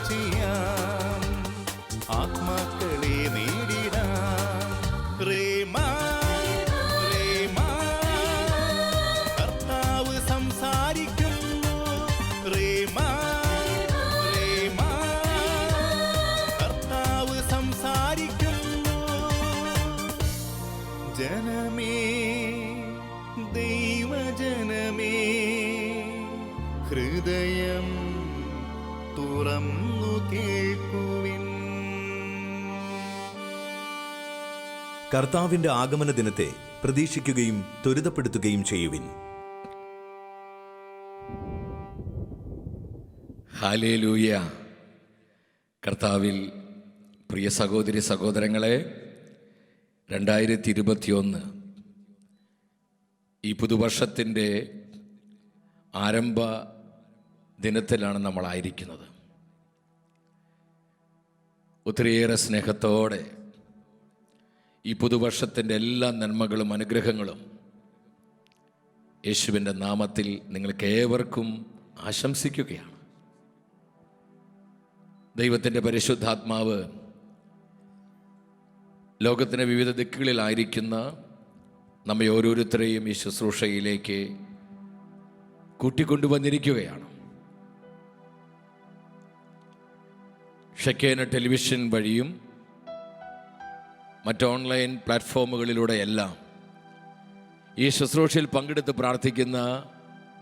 ചെയ്യാം, ആത്മാക്കളെ നേടിടാം. പ്രേമ പ്രേമ കർത്താവ് സംസാരിക്കുന്നു. പ്രേമ പ്രേമ കർത്താവ് സംസാരിക്കുന്നു. ജനമേ, ദൈവജനമേ, ഹൃദയം തുറന്നു കേൾക്കുവിൻ. കർത്താവിന്റെ ആഗമന ദിനത്തെ പ്രതീക്ഷിക്കുകയും ത്വരിതപ്പെടുത്തുകയും ചെയ്യുവിൻ. ഹല്ലേലൂയ. കർത്താവിൽ പ്രിയ സഹോദരി സഹോദരങ്ങളെ, 2021 ഈ പുതുവർഷത്തിൻ്റെ ആരംഭ ദിനത്തിലാണ് നമ്മളായിരിക്കുന്നത്. ഒത്തിരിയേറെ സ്നേഹത്തോടെ ഈ പുതുവർഷത്തിൻ്റെ എല്ലാ നന്മകളും അനുഗ്രഹങ്ങളും യേശുവിൻ്റെ നാമത്തിൽ നിങ്ങൾക്ക് ഏവർക്കും ആശംസിക്കുകയാണ്. ദൈവത്തിൻ്റെ പരിശുദ്ധാത്മാവ് ലോകത്തിൻ്റെ വിവിധ ദിക്കുകളിലായിരിക്കുന്ന നമ്മെ ഓരോരുത്തരെയും ഈ ശുശ്രൂഷയിലേക്ക് കൂട്ടിക്കൊണ്ടുവന്നിരിക്കുകയാണ്. ഷെക്കേന ടെലിവിഷൻ വഴിയും മറ്റ് ഓൺലൈൻ പ്ലാറ്റ്ഫോമുകളിലൂടെയെല്ലാം ഈ ശുശ്രൂഷയിൽ പങ്കെടുത്ത് പ്രാർത്ഥിക്കുന്ന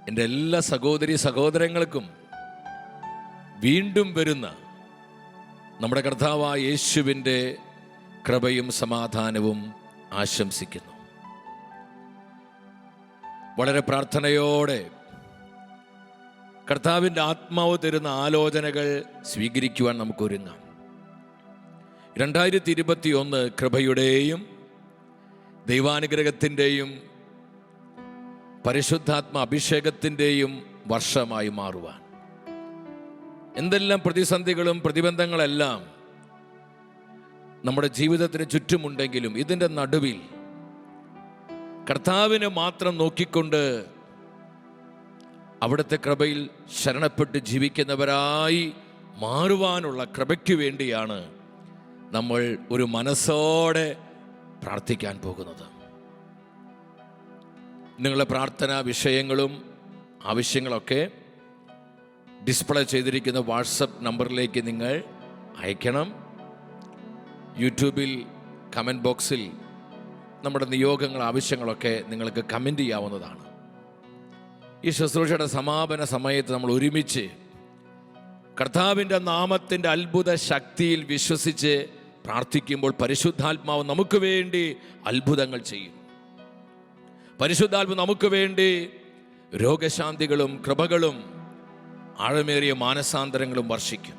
എൻ്റെ എല്ലാ സഹോദരി സഹോദരങ്ങൾക്കും വീണ്ടും വരുന്ന നമ്മുടെ കർത്താവായ യേശുവിൻ്റെ കൃപയും സമാധാനവും ആശംസിക്കുന്നു. വളരെ പ്രാർത്ഥനയോടെ കർത്താവിൻ്റെ ആത്മാവ് തരുന്ന ആലോചനകൾ സ്വീകരിക്കുവാൻ നമുക്കൊരുങ്ങാം. 2021 കൃപയുടെയും ദൈവാനുഗ്രഹത്തിൻ്റെയും പരിശുദ്ധാത്മ അഭിഷേകത്തിൻ്റെയും വർഷമായി മാറുവാൻ, എന്തെല്ലാം പ്രതിസന്ധികളും പ്രതിബന്ധങ്ങളെല്ലാം നമ്മുടെ ജീവിതത്തിന് ചുറ്റുമുണ്ടെങ്കിലും ഇതിൻ്റെ നടുവിൽ കർത്താവിനെ മാത്രം നോക്കിക്കൊണ്ട് അവിടുത്തെ കൃപയിൽ ശരണപ്പെട്ട് ജീവിക്കുന്നവരായി മാറുവാനുള്ള കൃപയ്ക്ക് വേണ്ടിയാണ് നമ്മൾ ഒരു മനസ്സോടെ പ്രാർത്ഥിക്കാൻ പോകുന്നത്. നിങ്ങളുടെ പ്രാർത്ഥനാ വിഷയങ്ങളും ആവശ്യങ്ങളൊക്കെ ഡിസ്പ്ലേ ചെയ്തിരിക്കുന്ന വാട്സപ്പ് നമ്പറിലേക്ക് നിങ്ങൾ അയക്കണം. യൂട്യൂബിൽ കമൻറ്റ് ബോക്സിൽ നമ്മുടെ നിയോഗങ്ങൾ ആവശ്യങ്ങളൊക്കെ നിങ്ങൾക്ക് കമൻറ്റ് ചെയ്യാവുന്നതാണ്. ഈ ശുശ്രൂഷയുടെ സമാപന സമയത്ത് നമ്മൾ ഒരുമിച്ച് കർത്താവിൻ്റെ നാമത്തിൻ്റെ അത്ഭുത ശക്തിയിൽ വിശ്വസിച്ച് പ്രാർത്ഥിക്കുമ്പോൾ പരിശുദ്ധാത്മാവ് നമുക്ക് വേണ്ടി അത്ഭുതങ്ങൾ ചെയ്യും. പരിശുദ്ധാത്മാവ് നമുക്ക് വേണ്ടി രോഗശാന്തികളും കൃപകളും ആഴമേറിയ മാനസാന്തരങ്ങളും വർഷിക്കും.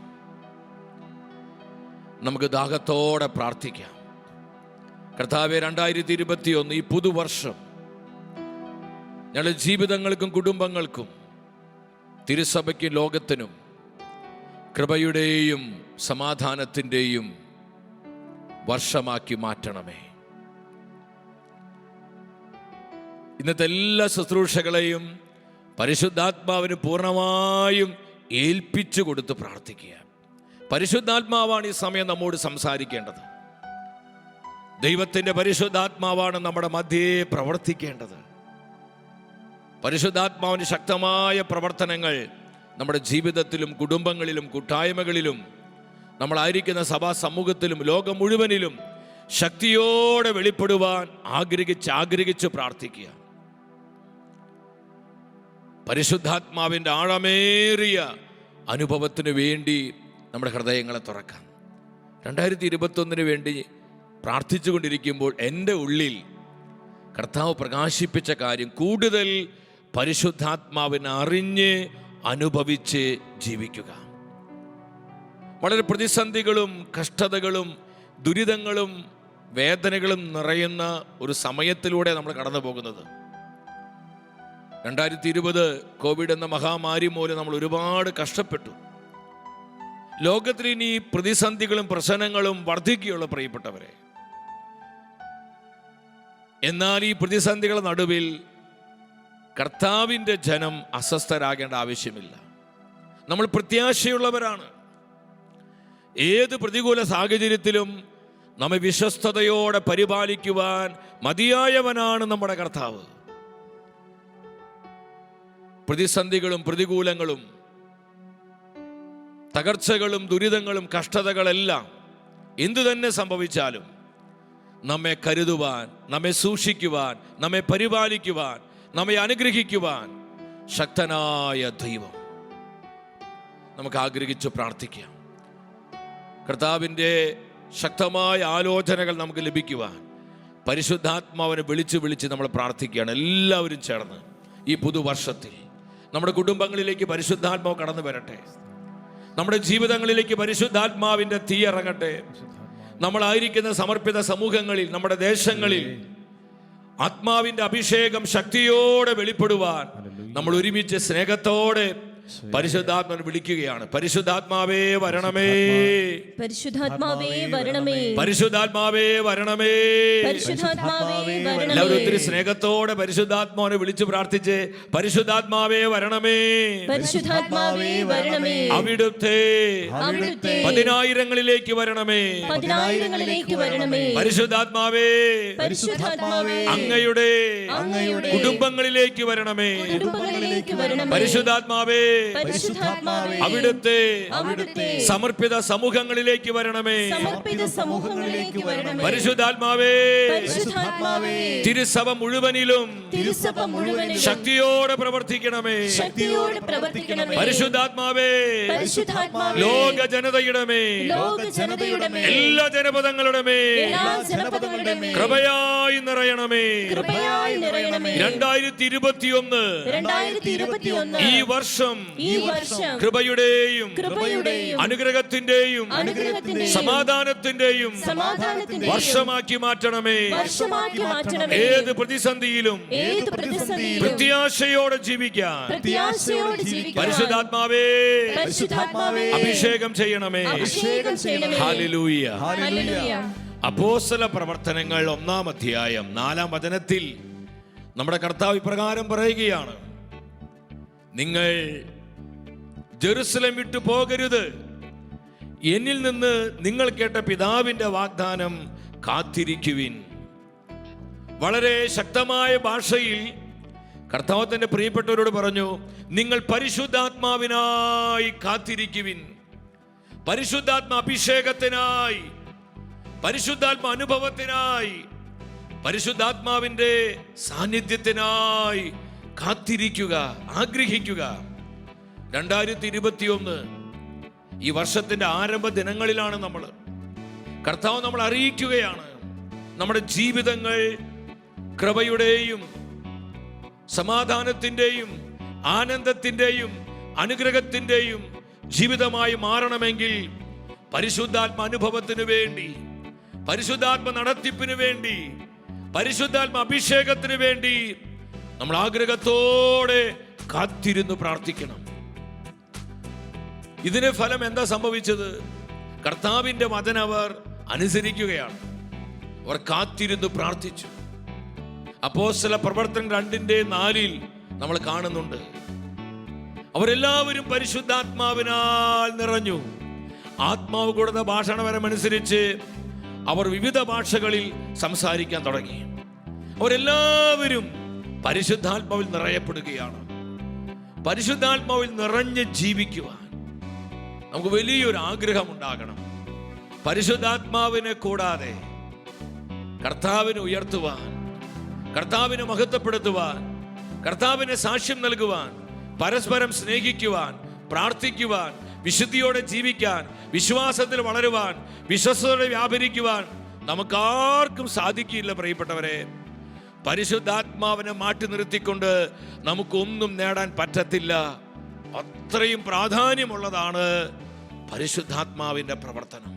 നമുക്ക് ദാഹത്തോടെ പ്രാർത്ഥിക്കാം. കർത്താവേ, 2021 ഈ പുതുവർഷം ഞങ്ങളുടെ ജീവിതങ്ങൾക്കും കുടുംബങ്ങൾക്കും തിരുസഭയ്ക്കും ലോകത്തിനും കൃപയുടെയും സമാധാനത്തിൻ്റെയും വർഷമാക്കി മാറ്റണമേ. ഇന്നത്തെ എല്ലാ ശുശ്രൂഷകളെയും പരിശുദ്ധാത്മാവിന് പൂർണ്ണമായും ഏൽപ്പിച്ചു കൊടുത്ത് പ്രാർത്ഥിക്കുക. പരിശുദ്ധാത്മാവാണ് ഈ സമയം നമ്മോട് സംസാരിക്കേണ്ടത്. ദൈവത്തിൻ്റെ പരിശുദ്ധാത്മാവാണ് നമ്മുടെ മധ്യേ പ്രവർത്തിക്കേണ്ടത്. പരിശുദ്ധാത്മാവിൻ്റെ ശക്തമായ പ്രവർത്തനങ്ങൾ നമ്മുടെ ജീവിതത്തിലും കുടുംബങ്ങളിലും കൂട്ടായ്മകളിലും നമ്മളായിരിക്കുന്ന സഭാ സമൂഹത്തിലും ലോകം മുഴുവനിലും ശക്തിയോടെ വെളിപ്പെടുവാൻ ആഗ്രഹിച്ച് പ്രാർത്ഥിക്കുക. പരിശുദ്ധാത്മാവിൻ്റെ ആഴമേറിയ അനുഭവത്തിന് വേണ്ടി നമ്മുടെ ഹൃദയങ്ങളെ തുറക്കാം. 2021 വേണ്ടി പ്രാർത്ഥിച്ചുകൊണ്ടിരിക്കുമ്പോൾ എൻ്റെ ഉള്ളിൽ കർത്താവ് പ്രകാശിപ്പിച്ച കാര്യം കൂടുതൽ പരിശുദ്ധാത്മാവിനെ അറിഞ്ഞ് അനുഭവിച്ച് ജീവിക്കുക. വളരെ പ്രതിസന്ധികളും കഷ്ടതകളും ദുരിതങ്ങളും വേദനകളും നിറയുന്ന ഒരു സമയത്തിലൂടെ നമ്മൾ കടന്നു പോകുന്നത്. 2020 കോവിഡ് എന്ന മഹാമാരി മൂലം നമ്മൾ ഒരുപാട് കഷ്ടപ്പെട്ടു. ലോകത്തിൽ ഇനി പ്രതിസന്ധികളും പ്രശ്നങ്ങളും വർദ്ധിക്കുകയുള്ള പ്രിയപ്പെട്ടവരെ. എന്നാൽ ഈ പ്രതിസന്ധികളുടെ നടുവിൽ കർത്താവിൻ്റെ ജനം അസ്വസ്ഥരാകേണ്ട ആവശ്യമില്ല. നമ്മൾ പ്രത്യാശയുള്ളവരാണ്. ഏത് പ്രതികൂല സാഹചര്യത്തിലും നമ്മെ വിശ്വസ്തയോടെ പരിപാലിക്കുവാൻ മതിയായവനാണ് നമ്മുടെ കർത്താവ്. പ്രതിസന്ധികളും പ്രതികൂലങ്ങളും തകർച്ചകളും ദുരിതങ്ങളും കഷ്ടതകളെല്ലാം എന്തു തന്നെ സംഭവിച്ചാലും നമ്മെ കരുതുവാൻ, നമ്മെ സൂക്ഷിക്കുവാൻ, നമ്മെ പരിപാലിക്കുവാൻ, നമ്മെ അനുഗ്രഹിക്കുവാൻ ശക്തനായ ദൈവം. നമുക്ക് ആഗ്രഹിച്ചു പ്രാർത്ഥിക്കാം. കർത്താവിൻ്റെ ശക്തമായ ആലോചനകൾ നമുക്ക് ലഭിക്കുവാൻ പരിശുദ്ധാത്മാവിനെ വിളിച്ച് നമ്മൾ പ്രാർത്ഥിക്കുകയാണ്. എല്ലാവരും ചേർന്ന് ഈ പുതുവർഷത്തിൽ നമ്മുടെ കുടുംബങ്ങളിലേക്ക് പരിശുദ്ധാത്മാവ് കടന്നു വരട്ടെ. നമ്മുടെ ജീവിതങ്ങളിലേക്ക് പരിശുദ്ധാത്മാവിൻ്റെ തീ ഇറങ്ങട്ടെ. നമ്മളായിരിക്കുന്ന സമർപ്പിത സമൂഹങ്ങളിൽ, നമ്മുടെ ദേശങ്ങളിൽ ആത്മാവിൻ്റെ അഭിഷേകം ശക്തിയോടെ വെളിപ്പെടുവാൻ നമ്മൾ ഒരുമിച്ച് സ്നേഹത്തോടെ പരിശുദ്ധാത്മാവിനെ വിളിക്കുകയാണ്. പരിശുദ്ധാത്മാവേ വരണമേ, പരിശുദ്ധാത്മാവേ വരണമേ, പരിശുദ്ധാത്മാവേ വരണമേ. എല്ലാവരും ഒത്തിരി സ്നേഹത്തോടെ പരിശുദ്ധാത്മാവിനെ വിളിച്ചു പ്രാർത്ഥിച്ച് പരിശുദ്ധാത്മാവേ വരണമേ, പരിശുദ്ധാത്മാവേ വരണമേ, അവിടുത്തെ പതിനായിരങ്ങളിലേക്ക് വരണമേ, പതിനായിരങ്ങളിലേക്ക് വരണമേ. പരിശുദ്ധാത്മാവേ പരിശുദ്ധാത്മാവേ അങ്ങയുടെ കുടുംബങ്ങളിലേക്ക് വരണമേ, കുടുംബങ്ങളിലേക്ക് വരണമേ. പരിശുദ്ധാത്മാവേ പരിശുദ്ധാത്മാവേ അവിടുത്തെ അവിടുത്തെ സമർപ്പിത സമൂഹങ്ങളിലേക്ക് വരണമേ, സമർപ്പിത സമൂഹങ്ങളിലേക്ക് വരണമേ. പരിശുദ്ധാത്മാവേ പരിശുദ്ധാത്മാവേ തിരുസഭ മുഴുവനിലും തിരുസഭ മുഴുവനിലും ശക്തിയോടെ പ്രവർത്തിക്കണമേ, ശക്തിയോടെ പ്രവർത്തിക്കണമേ. പരിശുദ്ധാത്മാവേ പരിശുദ്ധാത്മാവേ ലോക ജനതയുടെ മേൽ, ലോക ജനതയുടെ മേൽ, എല്ലാ ജനപദങ്ങളുടെ മേൽ എല്ലാ ജനപദങ്ങളുടെ മേൽ കൃപയായി നിറയണമേ. കൃപയായി നിറയണമേ. 2021 ഈ വർഷം കൃപയുടെയും അനുഗ്രഹത്തിന്റെയും സമാധാനത്തിന്റെയും വർഷമാക്കി മാറ്റണമേ. ഏത് പ്രതിസന്ധിയിലും പ്രത്യാശയോടെ ജീവിക്കാൻ പരിശുദ്ധാത്മാവേ അഭിഷേകം ചെയ്യണമേ. ഹല്ലേലൂയ. അപ്പോസ്തല പ്രവർത്തനങ്ങൾ 1-ാം അധ്യായം 4-ാം വചനത്തിൽ നമ്മുടെ കർത്താവ് ഇപ്രകാരം പറയുകയാണ്: നിങ്ങൾ ജെറുസലേം വിട്ടു പോകരുത്. എന്നിൽ നിന്ന് നിങ്ങൾ കേട്ട പിതാവിന്റെ വാഗ്ദാനം കാത്തിരിക്കുവിൻ. വളരെ ശക്തമായ ഭാഷയിൽ കർത്താവ് തന്റെ പ്രിയപ്പെട്ടവരോട് പറഞ്ഞു, നിങ്ങൾ പരിശുദ്ധാത്മാവിനായി കാത്തിരിക്കുവിൻ. പരിശുദ്ധാത്മ അഭിഷേകത്തിനായി, പരിശുദ്ധാത്മ അനുഭവത്തിനായി, പരിശുദ്ധാത്മാവിന്റെ സാന്നിധ്യത്തിനായി കാത്തിരിക്കുക, ആഗ്രഹിക്കുക. 2021 ഈ വർഷത്തിന്റെ ആരംഭ ദിനങ്ങളിലാണ് നമ്മൾ. കർത്താവ് നമ്മൾ അറിയിക്കുകയാണ്, നമ്മുടെ ജീവിതങ്ങൾ കൃപയുടെയും സമാധാനത്തിന്റെയും ആനന്ദത്തിന്റെയും അനുഗ്രഹത്തിന്റെയും ജീവിതമായി മാറണമെങ്കിൽ പരിശുദ്ധാത്മ അനുഭവത്തിന് വേണ്ടി, പരിശുദ്ധാത്മ നടത്തിപ്പിന് വേണ്ടി, പരിശുദ്ധാത്മ അഭിഷേകത്തിന് വേണ്ടി നമ്മൾ ആഗ്രഹത്തോടെ കാത്തിരുന്ന് പ്രാർത്ഥിക്കണം. ഇതിന് ഫലം എന്താ സംഭവിച്ചത്? കർത്താവിന്റെ വചനം അവർ അനുസരിക്കുകയാണ്. അവർ കാത്തിരുന്ന് പ്രാർത്ഥിച്ചു. അപ്പോസ്തല പ്രവർത്തനം 2:4 നമ്മൾ കാണുന്നുണ്ട്, അവരെല്ലാവരും പരിശുദ്ധാത്മാവിനാൽ നിറഞ്ഞു. ആത്മാവ് കൊടുത്ത ഭാഷണപരമനുസരിച്ച് അവർ വിവിധ ഭാഷകളിൽ സംസാരിക്കാൻ തുടങ്ങി. അവരെല്ലാവരും പരിശുദ്ധാത്മാവിൽ നിറയപ്പെടുകയാണ്. പരിശുദ്ധാത്മാവിൽ നിറഞ്ഞ് ജീവിക്കുവാൻ നമുക്ക് വലിയൊരു ആഗ്രഹം ഉണ്ടാകണം. പരിശുദ്ധാത്മാവിനെ കൂടാതെ കർത്താവിനെ ഉയർത്തുവാൻ, കർത്താവിനെ മഹത്വപ്പെടുത്തുവാൻ, കർത്താവിനെ സാക്ഷ്യം നൽകുവാൻ, പരസ്പരം സ്നേഹിക്കുവാൻ, പ്രാർത്ഥിക്കുവാൻ, വിശുദ്ധിയോടെ ജീവിക്കാൻ, വിശ്വാസത്തിൽ വളരുവാൻ, വിശ്വസ്തയോടെ വ്യാപരിക്കുവാൻ നമുക്കാർക്കും സാധിക്കില്ല. പ്രിയപ്പെട്ടവരെ, പരിശുദ്ധാത്മാവിനെ മാറ്റി നിർത്തിക്കൊണ്ട് നമുക്കൊന്നും നേടാൻ പറ്റത്തില്ല. അത്രയും പ്രാധാന്യമുള്ളതാണ് പരിശുദ്ധാത്മാവിന്റെ പ്രവർത്തനം.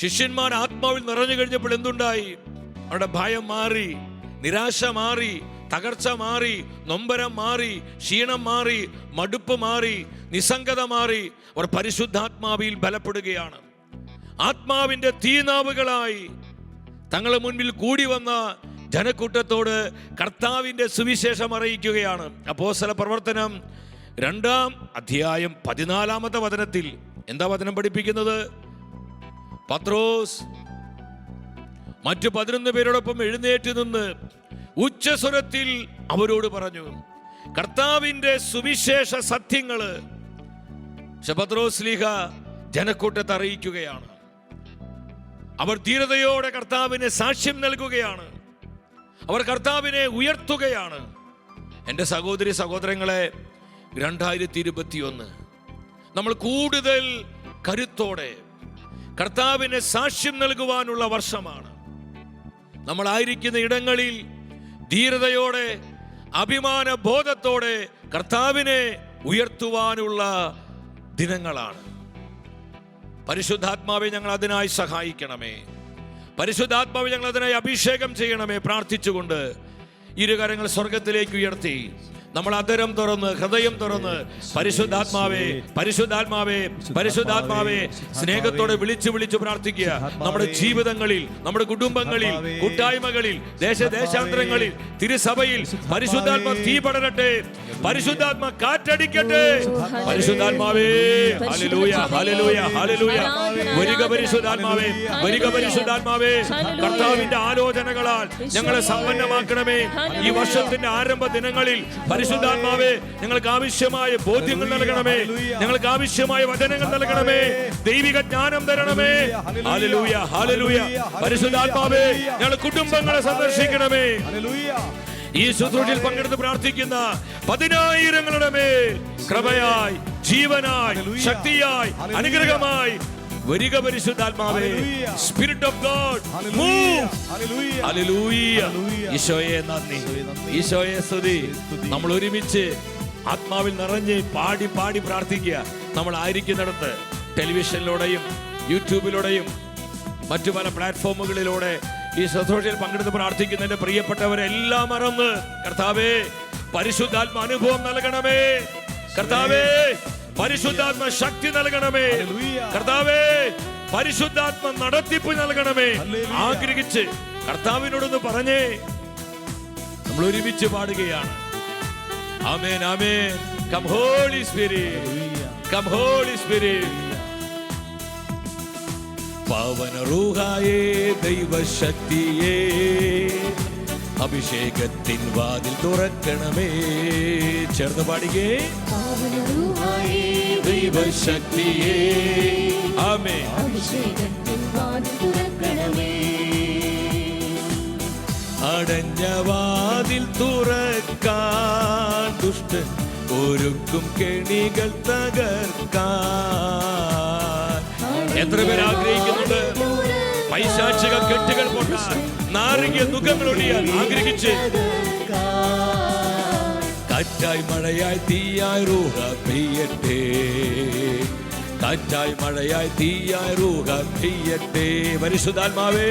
ശിഷ്യന്മാർ ആത്മാവിൽ നിറഞ്ഞു കഴിഞ്ഞപ്പോൾ എന്തുണ്ടായി? അവരുടെ ഭയം മാറി, നിരാശ മാറി, തകർച്ച മാറി, നൊമ്പരം മാറി, ക്ഷീണം മാറി, മടുപ്പ് മാറി, നിസ്സംഗത മാറി. അവർ പരിശുദ്ധാത്മാവിൽ ബലപ്പെടുകയാണ്. ആത്മാവിന്റെ തീനാവുകളായി തങ്ങളുടെ മുൻപിൽ കൂടി വന്ന ജനക്കൂട്ടത്തോട് കർത്താവിന്റെ സുവിശേഷം അറിയിക്കുകയാണ്. അപ്പോസ്തല പ്രവർത്തനം 2-ാം അധ്യായം 14-ാമത്തെ വചനത്തിൽ എന്താ വചനം പഠിപ്പിക്കുന്നത്? പത്രോസ് മറ്റു 11 പേരോടൊപ്പം എഴുന്നേറ്റ് നിന്ന് ഉച്ചസ്വരത്തിൽ അവരോട് പറഞ്ഞു, കർത്താവിന്റെ സുവിശേഷ സത്യങ്ങള് പത്രോസ് ലീഹ ജനക്കൂട്ടത്തെ അറിയിക്കുകയാണ്. അവർ ധീരതയോടെ കർത്താവിന് സാക്ഷ്യം നൽകുകയാണ്. അവർ കർത്താവിനെ ഉയർത്തുകയാണ്. എൻ്റെ സഹോദരി സഹോദരങ്ങളെ, 2021 നമ്മൾ കൂടുതൽ കരുത്തോടെ കർത്താവിന് സാക്ഷ്യം നൽകുവാനുള്ള വർഷമാണ്. നമ്മളായിരിക്കുന്ന ഇടങ്ങളിൽ ധീരതയോടെ അഭിമാന ബോധത്തോടെ കർത്താവിനെ ഉയർത്തുവാനുള്ള ദിനങ്ങളാണ്. പരിശുദ്ധാത്മാവെ, ഞങ്ങൾ അതിനായി സഹായിക്കണമേ. പരിശുദ്ധാത്മാവെ, ഞങ്ങൾ അതിനായി അഭിഷേകം ചെയ്യണമേ. പ്രാർത്ഥിച്ചുകൊണ്ട് ഇരുകരങ്ങൾ സ്വർഗത്തിലേക്ക് ഉയർത്തി നമ്മൾ അധരം തുറന്ന് ഹൃദയം തുറന്ന് പരിശുദ്ധാത്മാവേ, പരിശുദ്ധാത്മാവേ, പരിശുദ്ധാത്മാവേ സ്നേഹത്തോടെ വിളിച്ചു പ്രാർത്ഥിക്കുക. നമ്മുടെ ജീവിതങ്ങളിൽ, നമ്മുടെ കുടുംബങ്ങളിൽ, കൂട്ടായ്മകളിൽ, ദേശാന്തരങ്ങളിൽ, തിരുസഭയിൽ പരിശുദ്ധാത്മ തീ പടരട്ടെ. പരിശുദ്ധാത്മ കാറ്റടിക്കട്ടെ. പരിശുദ്ധാത്മാവേ, ഹല്ലേലൂയ, ഹല്ലേലൂയ, ഹല്ലേലൂയ. വരിക പരിശുദ്ധാത്മാവേ, വരിക പരിശുദ്ധാത്മാവേ. കർത്താവിന്റെ ആലോചനകളാൽ ഞങ്ങളെ സമ്പന്നമാക്കണമേ. ഈ വർഷത്തിന്റെ ആരംഭ ദിനങ്ങളിൽ പരിശുദ്ധാത്മാവേ, ഞങ്ങൾക്ക് ആവശ്യമായ ബോധ്യങ്ങൾ നൽകണമേ. ഞങ്ങൾക്ക് ആവശ്യമായ വചനങ്ങൾ നൽകണമേ. ദൈവിക ജ്ഞാനം തരണമേ. Hallelujah, hallelujah. പരിശുദ്ധാത്മാവേ, ഞങ്ങളുടെ കുടുംബങ്ങളെ സന്ദർശിക്കണമേ. ഈ ശുശ്രൂഷയിൽ പങ്കെടുത്ത് പ്രാർത്ഥിക്കുന്ന 10,000ങ്ങളുടെ മേൽ കൃപയായി, ജീവനായി, ശക്തിയായി, അനുഗ്രഹമായി വരിക പരിശുദ്ധാത്മാവേ. Spirit of God move. Hallelujah. ഈശോയെ നന്ദി, ഈശോയെ സ്തുതി. നമ്മൾ ഒരുമിച്ച് ആത്മാവിൽ നിറഞ്ഞ് പാടി പ്രാർത്ഥിക്കുക. നമ്മൾ ആയിരിക്കുന്നിടത്ത് ടെലിവിഷനിലൂടെയും യൂട്യൂബിലൂടെയും മറ്റു പല പ്ലാറ്റ്ഫോമുകളിലൂടെ ഈ ശുശ്രൂഷയിൽ പങ്കെടുത്ത് പ്രാർത്ഥിക്കുന്നതിന്റെ പ്രിയപ്പെട്ടവരെല്ലാം മറന്ന് കർത്താവേ, പരിശുദ്ധാത്മ അനുഭവം നൽകണമേ. കർത്താവേ, പരിശുദ്ധാത്മ ശക്തി നൽകണമേ. കർത്താവേ, പരിശുദ്ധാത്മ നടത്തിപ്പ് നൽകണമേ. ആഗ്രഹിച്ച് കർത്താവിനോടൊന്ന് പറഞ്ഞേ. നമ്മൾ ഒരുമിച്ച് പാടുകയാണ്. Amen, amen. Come holy spirit, come holy spirit. പവന റൂഹായേ, ദൈവശക്തിയേ, അഭിഷേകത്തിൻ വാതിൽ തുറക്കണമേ. ചേർന്ന് പാടികേ. ദൈവശക്തിയേ, ആമേൻ. അടഞ്ഞ വാതിൽ തുറക്കാൻ ദുഷ്ടൻ ഒരുക്കും കെണികൾ തകർക്കാൻ. എത്ര പേര് ആഗ്രഹിക്കുന്നുണ്ട് പൈശാചിക കെട്ടുകൾ പൊട്ടാൻ, നാരകീയ ദുഃഖങ്ങൾ ഒഴിയാൻ ആഗ്രഹിച്ച് കാറ്റായി മഴയായി തീയായി റൂഹ പെയ്യട്ടെ. കാറ്റായി മഴയായി തീയായി റൂഹ പെയ്യട്ടെ. പരിശുദ്ധാത്മാവേ,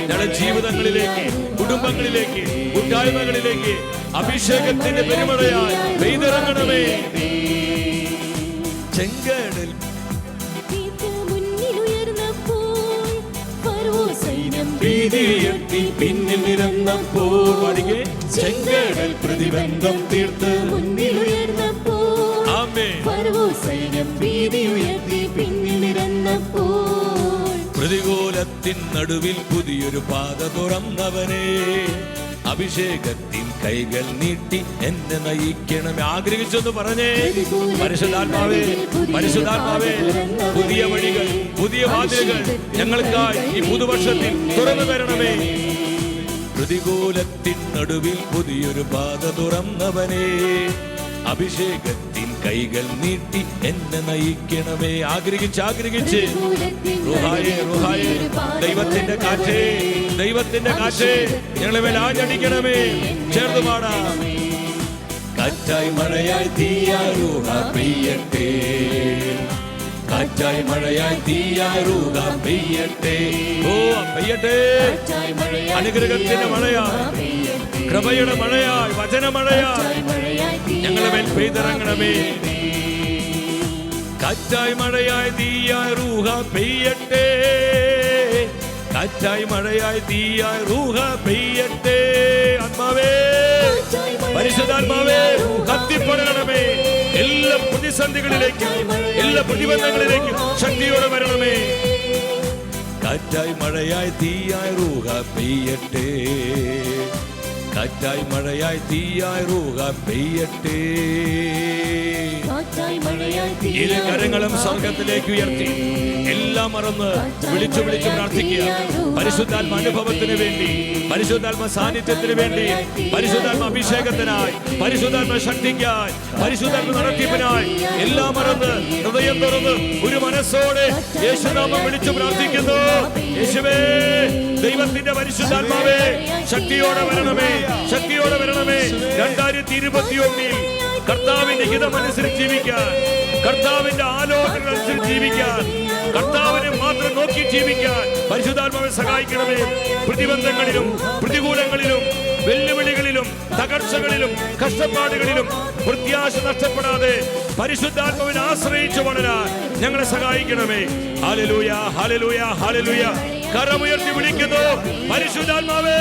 ഞങ്ങളുടെ ജീവിതങ്ങളിലേക്ക്, കുടുംബങ്ങളിലേക്ക്, കൂട്ടായ്മകളിലേക്ക് അഭിഷേകത്തിന്റെ പെരുമഴയായി പെയ്തിറങ്ങണമേ. ചെങ്കടൽ ഭീതിയുയർത്തി പിന്നിൽ നിരന്നപ്പോൾ പാടികെ. ചെങ്കടൽ പ്രതിബന്ധം തീർത്ത് മുന്നിലുയർന്നപ്പോൾ, ആമേൻ. ഫറവോസൈന്യം ഭീതിയുയർത്തി പിന്നിൽ നിരന്നപ്പോൾ, പ്രതികൂലത്തിൻ നടുവിൽ പുതിയൊരു പാത തുറന്നവനെ, അഭിഷേകത്തിൻ കൈകൾ നീട്ടി എന്നെ നയിക്കണം. ആഗ്രഹിച്ചൊന്ന് പറഞ്ഞേ. പരിശുദ്ധാത്മാവേ, പരിശുദ്ധാത്മാവേ, പുതിയ വഴികൾ, പുതിയ വാതിലുകൾ ഞങ്ങൾക്കായി ഈ പുതുവർഷത്തിൽ തുറന്നു തരണമേ. പ്രതികൂലത്തിൻ നടുവിൽ പുതിയൊരു പാത തുറന്നവനെ, അഭിഷേകത്തിൻ കൈകൾ നീട്ടി എന്നെ നയിക്കണമേ. ആഗ്രഹിച്ച് റുഹായേ, റുഹായേ, ദൈവത്തിന്റെ കാറ്റേ, ദൈവത്തിന്റെ കാറ്റേ, ഞങ്ങളെ മേൽ ആഞ്ഞടിക്കണമേ. ചേർന്ന് പാടാം. കാറ്റായി മഴയായി തീയായി റൂഹ പെയ്യട്ടെ. കാറ്റായി മഴയായി തീയായി റൂഹ പെയ്യട്ടെ. ഓ പെയ്യട്ടെ. അനുഗ്രഹത്തിന്റെ മഴയായി, കൃപയുടെ മഴയായി, വചനമഴയായി ഞങ്ങളെ മേൽ പെയ്തിറങ്ങണമേ. കാറ്റായി മഴയായി തീയായി റൂഹ പെയ്യട്ടെ. കാറ്റായി മഴയായി തീയായി റൂഹ പെയ്യട്ടെ. ആത്മാവേ, പരിശുദ്ധാത്മാവേ, കത്തിപ്പടരണമേ. എല്ലാ പ്രതിസന്ധികളിലേക്കും എല്ലാ പ്രതിബന്ധങ്ങളിലേക്കും ശക്തിയോടെ വരണമേ. കാറ്റായി മഴയായി തീയായി റൂഹ പെയ്യട്ടെ, കാറ്റായി മഴയായി തീയായി റൂഹ പെയ്യട്ടെ. ഇരു കരങ്ങളും സ്വർഗത്തിലേക്ക് ഉയർത്തി എല്ലാം മറന്ന് വിളിച്ചു വിളിച്ചു പ്രാർത്ഥിക്കുക. പരിശുദ്ധാത്മ അനുഭവത്തിന് വേണ്ടി, പരിശുദ്ധാത്മ സാന്നിധ്യത്തിന് വേണ്ടി, പരിശുദ്ധാത്മ അഭിഷേകത്തിനായി, പരിശുദ്ധാത്മ ശക്തിക്കായി, പരിശുദ്ധാത്മ നടത്തിപ്പിനായി എല്ലാം മറന്ന് ഹൃദയം തുറന്ന് ഒരു മനസ്സോടെ യേശുനാമം വിളിച്ചു പ്രാർത്ഥിക്കുന്നു. യേശുവേ, ദൈവത്തിന്റെ പരിശുദ്ധാത്മാവേ, ശക്തിയോടെ വരണമേ, ശക്തിയോടെ വരണമേ. 2021 കർത്താവിന്റെ ഹിതമനുസരിച്ച് ജീവിക്കാൻ, കർത്താവിന്റെ ആലോചന അനുസരിച്ച് ജീവിക്കാൻ, കർത്താവിനെ മാത്രം നോക്കി ജീവിക്കാൻ പരിശുദ്ധാത്മാവെ സഹായിക്കണമേ. പ്രതിബന്ധങ്ങളിലും പ്രതികൂലങ്ങളിലും വെല്ലുവിളികളിലും തകർച്ചകളിലും കഷ്ടപ്പാടുകളിലും പ്രത്യാശ നഷ്ടപ്പെടാതെ പരിശുദ്ധാത്മാവിനെ ആശ്രയിച്ചു വളരാൻ ഞങ്ങളെ സഹായിക്കണമേ. Hallelujah, hallelujah, hallelujah. കരമുയർത്തി വിളിക്കുന്നു, പരിശുദ്ധാത്മാവേ,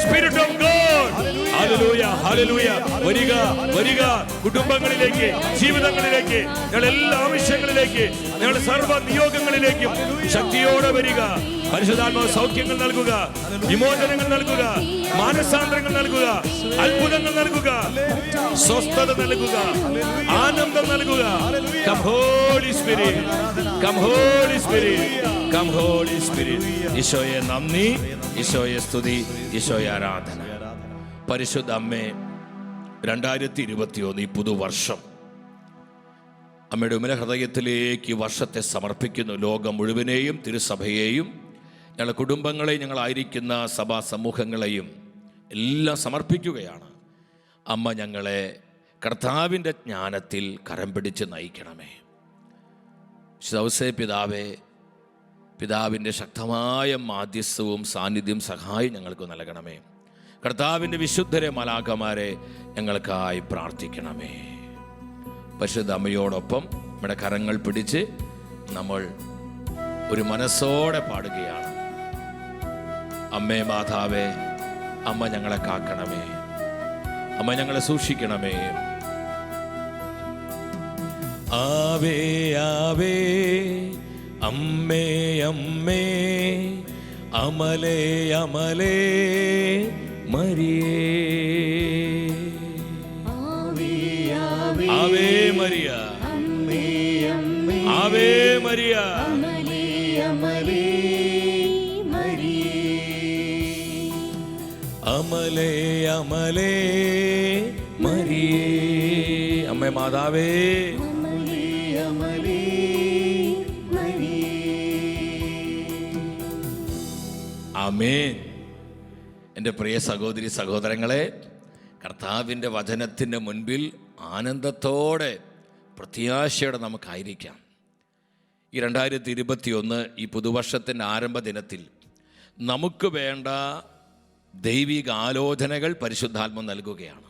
spirit of God. Hallelujah, hallelujah. വരിക, വരിക കുടുംബങ്ങളിലേക്ക്, ജീവിതങ്ങളിലേക്ക്, ഞങ്ങളുടെ എല്ലാ ആവശ്യങ്ങളിലേക്ക്, ഞങ്ങളുടെ സർവ്വ നിയോഗങ്ങളിലേക്കും ശക്തിയോടെ വരിക. പരിശുദ്ധാത്മാവ് സൗഖ്യങ്ങൾ നൽകുക, വിമോചനങ്ങൾ നൽകുക, മാനസാന്തരങ്ങൾ നൽകുക, അത്ഭുതങ്ങൾ നൽകുക, സ്വസ്ഥത നൽകുക, ആനന്ദം നൽകുക. Come holy spirit, come holy spirit, come holy spirit. ഈശോയെ നന്ദി, ഈശോയെ സ്തുതി, ഈശോയെ ആരാധന. പരിശുദ്ധ അമ്മേ, 2021 ഈ പുതുവർഷം അമ്മയുടെ ഉമ്മന ഹൃദയത്തിലേക്ക് ഈ വർഷത്തെ സമർപ്പിക്കുന്നു. ലോകം മുഴുവനെയും തിരുസഭയെയും ഞങ്ങളുടെ കുടുംബങ്ങളെയും ഞങ്ങളായിരിക്കുന്ന സഭാ സമൂഹങ്ങളെയും എല്ലാം സമർപ്പിക്കുകയാണ്. അമ്മ ഞങ്ങളെ കർത്താവിൻ്റെ ജ്ഞാനത്തിൽ കരം പിടിച്ച് നയിക്കണമേ. പിതാവേ, പിതാവിൻ്റെ ശക്തമായ മാധ്യസ്ഥവും സാന്നിധ്യം സഹായം ഞങ്ങൾക്ക് നൽകണമേ. കർത്താവിൻ്റെ വിശുദ്ധരെ മലാഖമാരെ ഞങ്ങൾക്കായി പ്രാർത്ഥിക്കണമേ. പരിശുദ്ധ അമ്മയോടൊപ്പം നമ്മുടെ കരങ്ങൾ പിടിച്ച് നമ്മൾ ഒരു മനസ്സോടെ പാടുകയാണ്. അമ്മേ മാതാവേ, അമ്മ ഞങ്ങളെ കാക്കണമേ, അമ്മ ഞങ്ങളെ സൂക്ഷിക്കണമേ. ആവേ ആവേ അമ്മേ അമ്മേ, അമലേ അമലേ മരിയേ. Ave Maria, Ave Maria, അമലേ അമലേ മരിയേ. അമ്മേ മാതാവേ, ആമേൻ. എൻ്റെ പ്രിയ സഹോദരി സഹോദരങ്ങളെ, കർത്താവിൻ്റെ വചനത്തിൻ്റെ മുൻപിൽ ആനന്ദത്തോടെ പ്രത്യാശയോടെ നമുക്കായിരിക്കാം. ഈ 2021 ഈ പുതുവർഷത്തിൻ്റെ ആരംഭ ദിനത്തിൽ നമുക്ക് വേണ്ട ദൈവിക ആലോചനകൾ പരിശുദ്ധാത്മ നൽകുകയാണ്.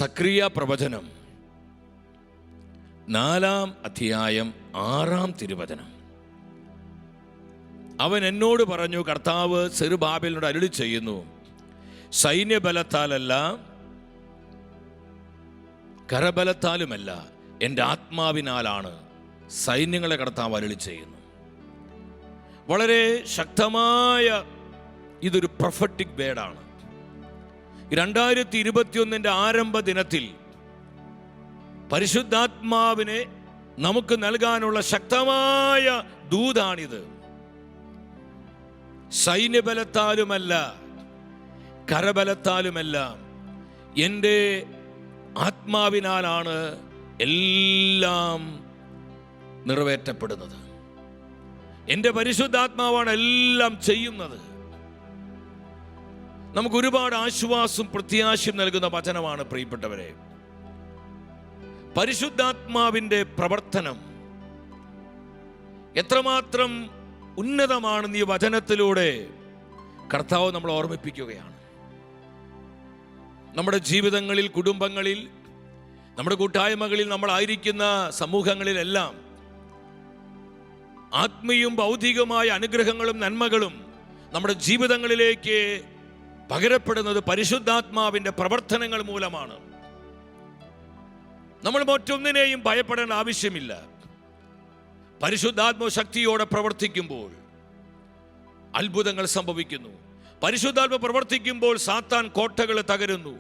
സക്രിയ പ്രവചനം 4-ാം അധ്യായം 6-ാം തിരുവചനം. അവൻ എന്നോട് പറഞ്ഞു, കർത്താവ് സെരുബാബേലിനോട് അരുളി ചെയ്യുന്നു, സൈന്യബലത്താലല്ല കരബലത്താലുമല്ല, എൻ്റെ ആത്മാവിനാലാണ് സൈന്യങ്ങളെ കർത്താവ് അരുളി ചെയ്യുന്നു. വളരെ ശക്തമായ ഇതൊരു പ്രൊഫറ്റിക് വേർഡാണ്. 2021 ആരംഭ ദിനത്തിൽ പരിശുദ്ധാത്മാവിനെ നമുക്ക് നൽകാനുള്ള ശക്തമായ ദൂതാണിത്. സൈന്യബലത്താലുമല്ല കരബലത്താലുമല്ല, എൻ്റെ ആത്മാവിനാലാണ് എല്ലാം നിറവേറ്റപ്പെടുന്നത്. എൻ്റെ പരിശുദ്ധാത്മാവാണ് എല്ലാം ചെയ്യുന്നത്. നമുക്ക് ഒരുപാട് ആശ്വാസവും പ്രത്യാശയും നൽകുന്ന വചനമാണ് പ്രിയപ്പെട്ടവരെ. പരിശുദ്ധാത്മാവിൻ്റെ പ്രവർത്തനം എത്രമാത്രം ഉന്നതമാണെന്ന് ഈ വചനത്തിലൂടെ കർത്താവ് നമ്മൾ ഓർമ്മിപ്പിക്കുകയാണ്. നമ്മുടെ ജീവിതങ്ങളിൽ, കുടുംബങ്ങളിൽ, നമ്മുടെ കൂട്ടായ്മകളിൽ, നമ്മളായിരിക്കുന്ന സമൂഹങ്ങളിലെല്ലാം ആത്മീയവും ഭൗതികമായ അനുഗ്രഹങ്ങളും നന്മകളും നമ്മുടെ ജീവിതങ്ങളിലേക്ക് പകരപ്പെടുന്നത് പരിശുദ്ധാത്മാവിൻ്റെ പ്രവർത്തനങ്ങൾ മൂലമാണ്. നമ്മൾ മറ്റൊന്നിനെയും ഭയപ്പെടേണ്ട ആവശ്യമില്ല. പരിശുദ്ധാത്മ ശക്തിയോടെ പ്രവർത്തിക്കുമ്പോൾ അത്ഭുതങ്ങൾ സംഭവിക്കുന്നു. പരിശുദ്ധാത്മ പ്രവർത്തിക്കുമ്പോൾ സാത്താൻ കോട്ടകൾ തകരുന്നു.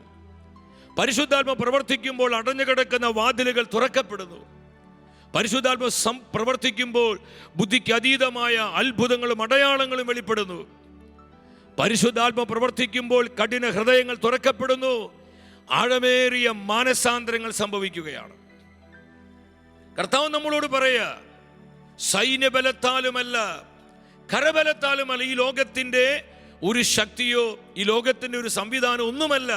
പരിശുദ്ധാത്മ പ്രവർത്തിക്കുമ്പോൾ അടഞ്ഞു കിടക്കുന്ന വാതിലുകൾ തുറക്കപ്പെടുന്നു. പരിശുദ്ധാത്മ പ്രവർത്തിക്കുമ്പോൾ ബുദ്ധിക്ക് അതീതമായ അത്ഭുതങ്ങളും അടയാളങ്ങളും വെളിപ്പെടുന്നു. പരിശുദ്ധാത്മ പ്രവർത്തിക്കുമ്പോൾ കഠിന ഹൃദയങ്ങൾ തുറക്കപ്പെടുന്നു. ആഴമേറിയ മാനസാന്തരങ്ങൾ സംഭവിക്കുകയാണ്. കർത്താവ് നമ്മളോട് പറയുക, സൈന്യബലത്താലുമല്ല, കരബലത്താലുമല്ല, ഈ ലോകത്തിൻ്റെ ഒരു ശക്തിയോ ഈ ലോകത്തിൻ്റെ ഒരു സംവിധാനം ഒന്നുമല്ല,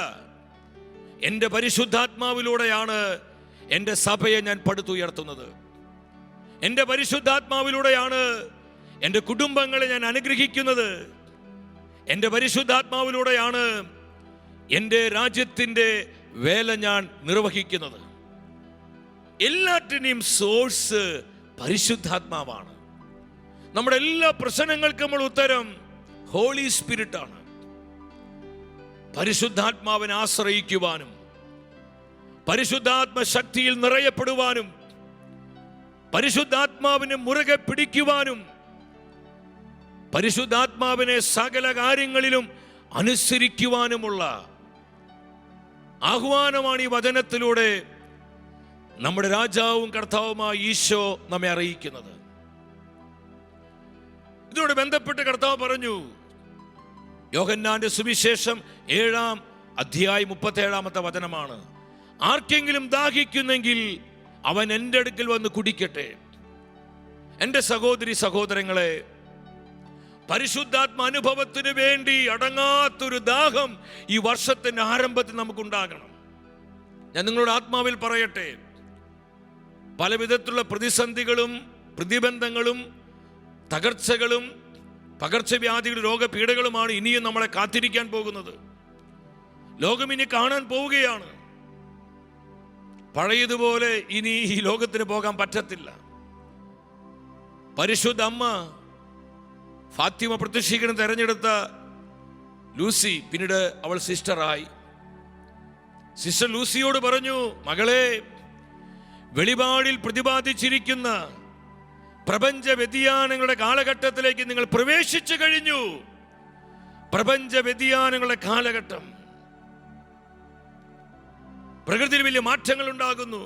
എൻ്റെ പരിശുദ്ധാത്മാവിലൂടെയാണ് എൻ്റെ സഭയെ ഞാൻ പടുത്തുയർത്തുന്നത്. എൻ്റെ പരിശുദ്ധാത്മാവിലൂടെയാണ് എൻ്റെ കുടുംബങ്ങളെ ഞാൻ അനുഗ്രഹിക്കുന്നത്. എൻ്റെ പരിശുദ്ധാത്മാവിലൂടെയാണ് എൻ്റെ രാജ്യത്തിൻ്റെ വേല ഞാൻ നിർവഹിക്കുന്നത്. എല്ലാറ്റിനെയും സോഴ്സ് പരിശുദ്ധാത്മാവാണ്. നമ്മുടെ എല്ലാ പ്രശ്നങ്ങൾക്കും നമ്മൾ ഉത്തരം ഹോളി സ്പിരിറ്റാണ്. പരിശുദ്ധാത്മാവിനെ ആശ്രയിക്കുവാനും പരിശുദ്ധാത്മ ശക്തിയിൽ നിറയപ്പെടുവാനും പരിശുദ്ധാത്മാവിനെ മുറുകെ പിടിക്കുവാനും പരിശുദ്ധാത്മാവിനെ സകല കാര്യങ്ങളിലും അനുസരിക്കുവാനുമുള്ള ആഹ്വാനമാണ് ഈ വചനത്തിലൂടെ നമ്മുടെ രാജാവും കർത്താവുമായ ഈശോ നമ്മെ അറിയിക്കുന്നത്. ഇതിനോട് ബന്ധപ്പെട്ട് കർത്താവ് പറഞ്ഞു, യോഹന്നാന്റെ സുവിശേഷം 7-ാം അധ്യായം 37-ാമത്തെ വചനമാണ്, ആർക്കെങ്കിലും ദാഹിക്കുന്നെങ്കിൽ അവൻ എൻ്റെ അടുക്കൽ വന്ന് കുടിക്കട്ടെ. എൻ്റെ സഹോദരി സഹോദരങ്ങളെ, പരിശുദ്ധാത്മ അനുഭവത്തിന് വേണ്ടി അടങ്ങാത്തൊരു ദാഹം ഈ വർഷത്തിന്റെ ആരംഭത്തിൽ നമുക്കുണ്ടാകണം. ഞാൻ നിങ്ങളുടെ ആത്മാവിൽ പറയട്ടെ, പല വിധത്തിലുള്ള പ്രതിസന്ധികളും പ്രതിബന്ധങ്ങളും തകർച്ചകളും പകർച്ചവ്യാധികളും രോഗപീഠകളുമാണ് ഇനിയും നമ്മളെ കാത്തിരിക്കാൻ പോകുന്നത്. ലോകം ഇനി കാണാൻ പോവുകയാണ്. പഴയതുപോലെ ഇനി ഈ ലോകത്തിന് പോകാൻ പറ്റത്തില്ല. പരിശുദ്ധ അമ്മ ഫാത്തിമ പ്രത്യക്ഷീകരണം തെരഞ്ഞെടുത്ത ലൂസി പിന്നീട് അവൾ സിസ്റ്ററായി. സിസ്റ്റർ ലൂസിയോട് പറഞ്ഞു, മകളെ, വെളിപാടിൽ പ്രതിപാദിച്ചിരിക്കുന്ന പ്രപഞ്ച വ്യതിയാനങ്ങളുടെ കാലഘട്ടത്തിലേക്ക് നിങ്ങൾ പ്രവേശിച്ചു കഴിഞ്ഞു. പ്രപഞ്ച വ്യതിയാനങ്ങളുടെ കാലഘട്ടം. പ്രകൃതിയിൽ വലിയ മാറ്റങ്ങൾ ഉണ്ടാകുന്നു.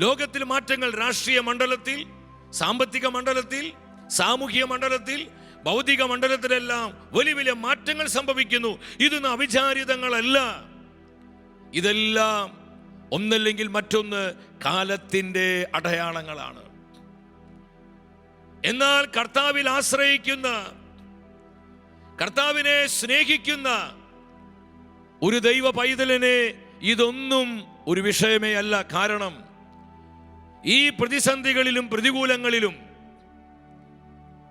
ലോകത്തിൽ മാറ്റങ്ങൾ, രാഷ്ട്രീയ മണ്ഡലത്തിൽ, സാമ്പത്തിക മണ്ഡലത്തിൽ, സാമൂഹിക മണ്ഡലത്തിൽ, ഭൗതിക മണ്ഡലത്തിലെല്ലാം വലിയ വലിയ മാറ്റങ്ങൾ സംഭവിക്കുന്നു. ഇതൊന്നും അവിചാരിതങ്ങളല്ല. ഇതെല്ലാം ഒന്നല്ലെങ്കിൽ മറ്റൊന്ന് കാലത്തിൻ്റെ അടയാളങ്ങളാണ്. എന്നാൽ കർത്താവിൽ ആശ്രയിക്കുന്ന, കർത്താവിനെ സ്നേഹിക്കുന്ന ഒരു ദൈവ പൈതലിനെ ഇതൊന്നും ഒരു വിഷയമേ അല്ല. കാരണം ഈ പ്രതിസന്ധികളിലും പ്രതികൂലങ്ങളിലും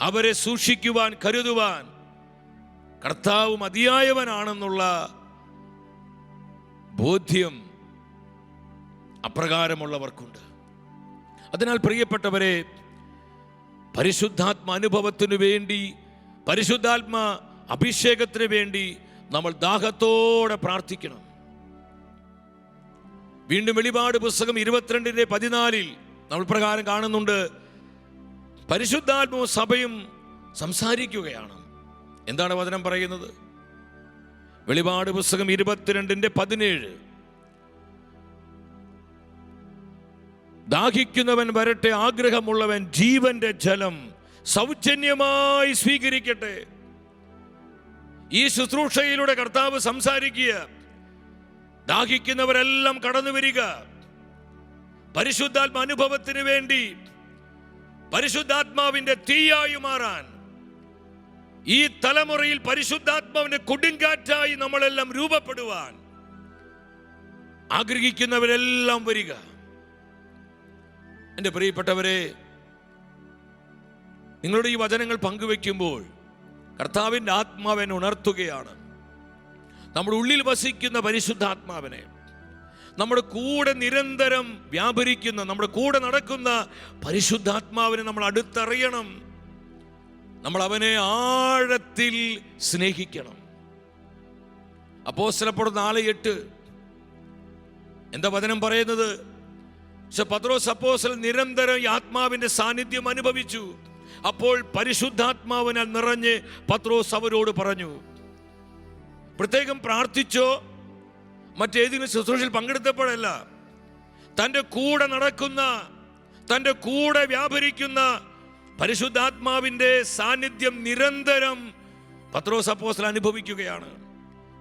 അവരെ സൂക്ഷിക്കുവാൻ, കരുതുവാൻ കർത്താവ് മതിയായവനാണെന്നുള്ള ബോധ്യം അപ്രകാരമുള്ളവർക്കുണ്ട്. അതിനാൽ പ്രിയപ്പെട്ടവരെ, പരിശുദ്ധാത്മ അനുഭവത്തിനു വേണ്ടി, പരിശുദ്ധാത്മ അഭിഷേകത്തിന് വേണ്ടി നമ്മൾ ദാഹത്തോടെ പ്രാർത്ഥിക്കണം. വീണ്ടും വെളിപാട് പുസ്തകം 22:14 നമ്മൾ പ്രകാരം കാണുന്നുണ്ട്, പരിശുദ്ധാത്മാവും സഭയും സംസാരിക്കുകയാണ്. എന്താണ് വചനം പറയുന്നത്? വെളിപാട് പുസ്തകം 22:17, ദാഹിക്കുന്നവൻ വരട്ടെ, ആഗ്രഹമുള്ളവൻ ജീവന്റെ ജലം സൗജന്യമായി സ്വീകരിക്കട്ടെ. ഈ ശുശ്രൂഷയിലൂടെ കർത്താവ് സംസാരിക്കുക, ദാഹിക്കുന്നവരെല്ലാം കടന്നു വരിക. പരിശുദ്ധാത്മ അനുഭവത്തിന് വേണ്ടി പരിശുദ്ധാത്മാവിന്റെ തീയായി മാറാൻ, ഈ തലമുറയിൽ പരിശുദ്ധാത്മാവിന്റെ കൊടുങ്കാറ്റായി നമ്മളെല്ലാം രൂപപ്പെടുവാൻ ആഗ്രഹിക്കുന്നവരെല്ലാം വരിക. എൻ്റെ പ്രിയപ്പെട്ടവരെ, നിങ്ങളുടെ ഈ വചനങ്ങൾ പങ്കുവെക്കുമ്പോൾ കർത്താവിൻ്റെ ആത്മാവിനെ ഉണർത്തുകയാണ്. നമ്മുടെ ഉള്ളിൽ വസിക്കുന്ന പരിശുദ്ധാത്മാവിനെ, നമ്മുടെ കൂടെ നിരന്തരം വ്യാപരിക്കുന്ന, നമ്മുടെ കൂടെ നടക്കുന്ന പരിശുദ്ധാത്മാവിനെ നമ്മൾ അടുത്തറിയണം. നമ്മൾ അവനെ ആഴത്തിൽ സ്നേഹിക്കണം. അപ്പോസ്തലപ്രവൃത്തി 4:8 എന്താ വചനം പറയുന്നത്? പക്ഷെ പത്രോസ് അപ്പോസ്തലൻ നിരന്തരം ഈ ആത്മാവിന്റെ സാന്നിധ്യം അനുഭവിച്ചു. അപ്പോൾ പരിശുദ്ധാത്മാവിനാൽ നിറഞ്ഞ് പത്രോസ് അവരോട് പറഞ്ഞു. പ്രത്യേകം പ്രാർത്ഥിച്ചോ മറ്റേതെങ്കിലും ശുശ്രൂഷയിൽ പങ്കെടുത്തപ്പോഴല്ല, തൻ്റെ കൂടെ നടക്കുന്ന, തൻ്റെ കൂടെ വ്യാപരിക്കുന്ന പരിശുദ്ധാത്മാവിന്റെ സാന്നിധ്യം നിരന്തരം പത്രോസ് അപ്പോസ്തലൻ അനുഭവിക്കുകയാണ്.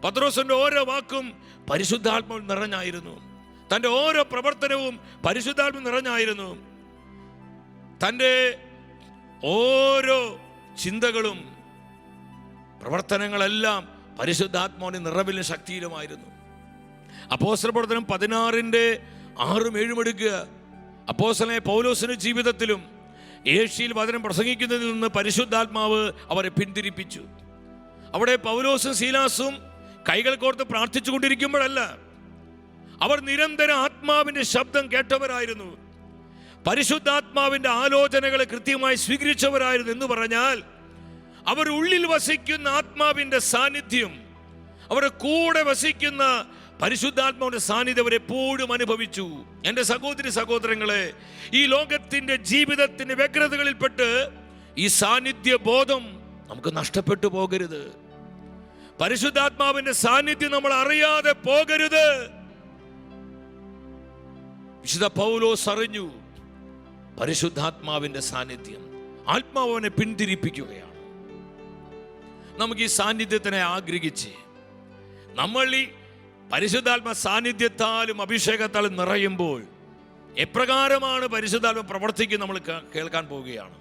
പത്രോസിന്റെ ഓരോ വാക്കും പരിശുദ്ധാത്മാവിൽ നിറഞ്ഞായിരുന്നു. തൻ്റെ ഓരോ പ്രവർത്തനവും പരിശുദ്ധാത്മാവിൽ നിറഞ്ഞായിരുന്നു. തൻ്റെ ഓരോ ചിന്തകളും പ്രവർത്തനങ്ങളെല്ലാം പരിശുദ്ധാത്മാവിന്റെ നിറവിലും ശക്തിയിലുമായിരുന്നു. അപ്പോസ്തല പ്രവർത്തനം 16:6-7 എടുക്കുക. അപ്പോസ്തലനായ പൗലോസിന്റെ ജീവിതത്തിലും ഏഷ്യയിൽ വചനം പ്രസംഗിക്കുന്നതിൽ നിന്ന് പരിശുദ്ധാത്മാവ് അവരെ പിന്തിരിപ്പിച്ചു. അവിടെ പൗലോസും ശീലാസും കൈകൾ കോർത്ത് പ്രാർത്ഥിച്ചു കൊണ്ടിരിക്കുമ്പോഴല്ല, അവർ നിരന്തരം ആത്മാവിന്റെ ശബ്ദം കേട്ടവരായിരുന്നു. പരിശുദ്ധാത്മാവിന്റെ ആലോചനകളെ കൃത്യമായി സ്വീകരിച്ചവരായിരുന്നു. എന്ന് പറഞ്ഞാൽ അവർ ഉള്ളിൽ വസിക്കുന്ന ആത്മാവിന്റെ സാന്നിധ്യം, അവരുടെ കൂടെ വസിക്കുന്ന പരിശുദ്ധാത്മാവിന്റെ സാന്നിധ്യം അവരെപ്പോഴും അനുഭവിച്ചു. എൻ്റെ സഹോദരി സഹോദരങ്ങളെ, ഈ ലോകത്തിന്റെ ജീവിതത്തിന്റെ വ്യഗ്രതകളിൽപ്പെട്ട് ഈ സാന്നിധ്യ ബോധം നമുക്ക് നഷ്ടപ്പെട്ടു പോകരുത്. പരിശുദ്ധാത്മാവിന്റെ സാന്നിധ്യം നമ്മൾ അറിയാതെ പോകരുത്. വിശുദ്ധ പൗലോസ് അറിഞ്ഞു പരിശുദ്ധാത്മാവിന്റെ സാന്നിധ്യം. ആത്മാവിനെ പിന്തിരിപ്പിക്കുകയാണ്. നമുക്ക് ഈ സാന്നിധ്യത്തിനെ ആഗ്രഹിച്ച് നമ്മൾ ഈ പരിശുദ്ധാത്മ സാന്നിധ്യത്താലും അഭിഷേകത്താലും നിറയുമ്പോൾ എപ്രകാരമാണ് പരിശുദ്ധാത്മ പ്രവർത്തിക്കുന്നത് നമ്മൾ കേൾക്കാൻ പോവുകയാണ്.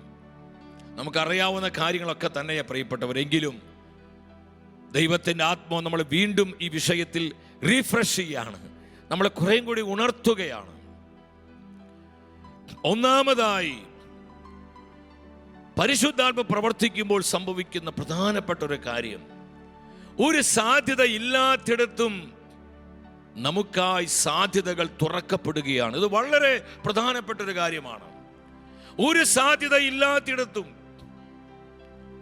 നമുക്കറിയാവുന്ന കാര്യങ്ങളൊക്കെ തന്നെ പ്രിയപ്പെട്ടവരെങ്കിലും ദൈവത്തിൻ്റെ ആത്മാവ് നമ്മൾ വീണ്ടും ഈ വിഷയത്തിൽ റീഫ്രഷ് ചെയ്യാണ്, നമ്മളെ കുറേയും കൂടി ഉണർത്തുകയാണ്. ഒന്നാമതായി, പരിശുദ്ധാത്മ പ്രവർത്തിക്കുമ്പോൾ സംഭവിക്കുന്ന പ്രധാനപ്പെട്ട ഒരു കാര്യം, ഒരു സാധ്യത ഇല്ലാത്തിടത്തും നമുക്കായി സാധ്യതകൾ തുറക്കപ്പെടുകയാണ്. ഇത് വളരെ പ്രധാനപ്പെട്ട ഒരു കാര്യമാണ്. ഒരു സാധ്യത ഇല്ലാത്തിടത്തും,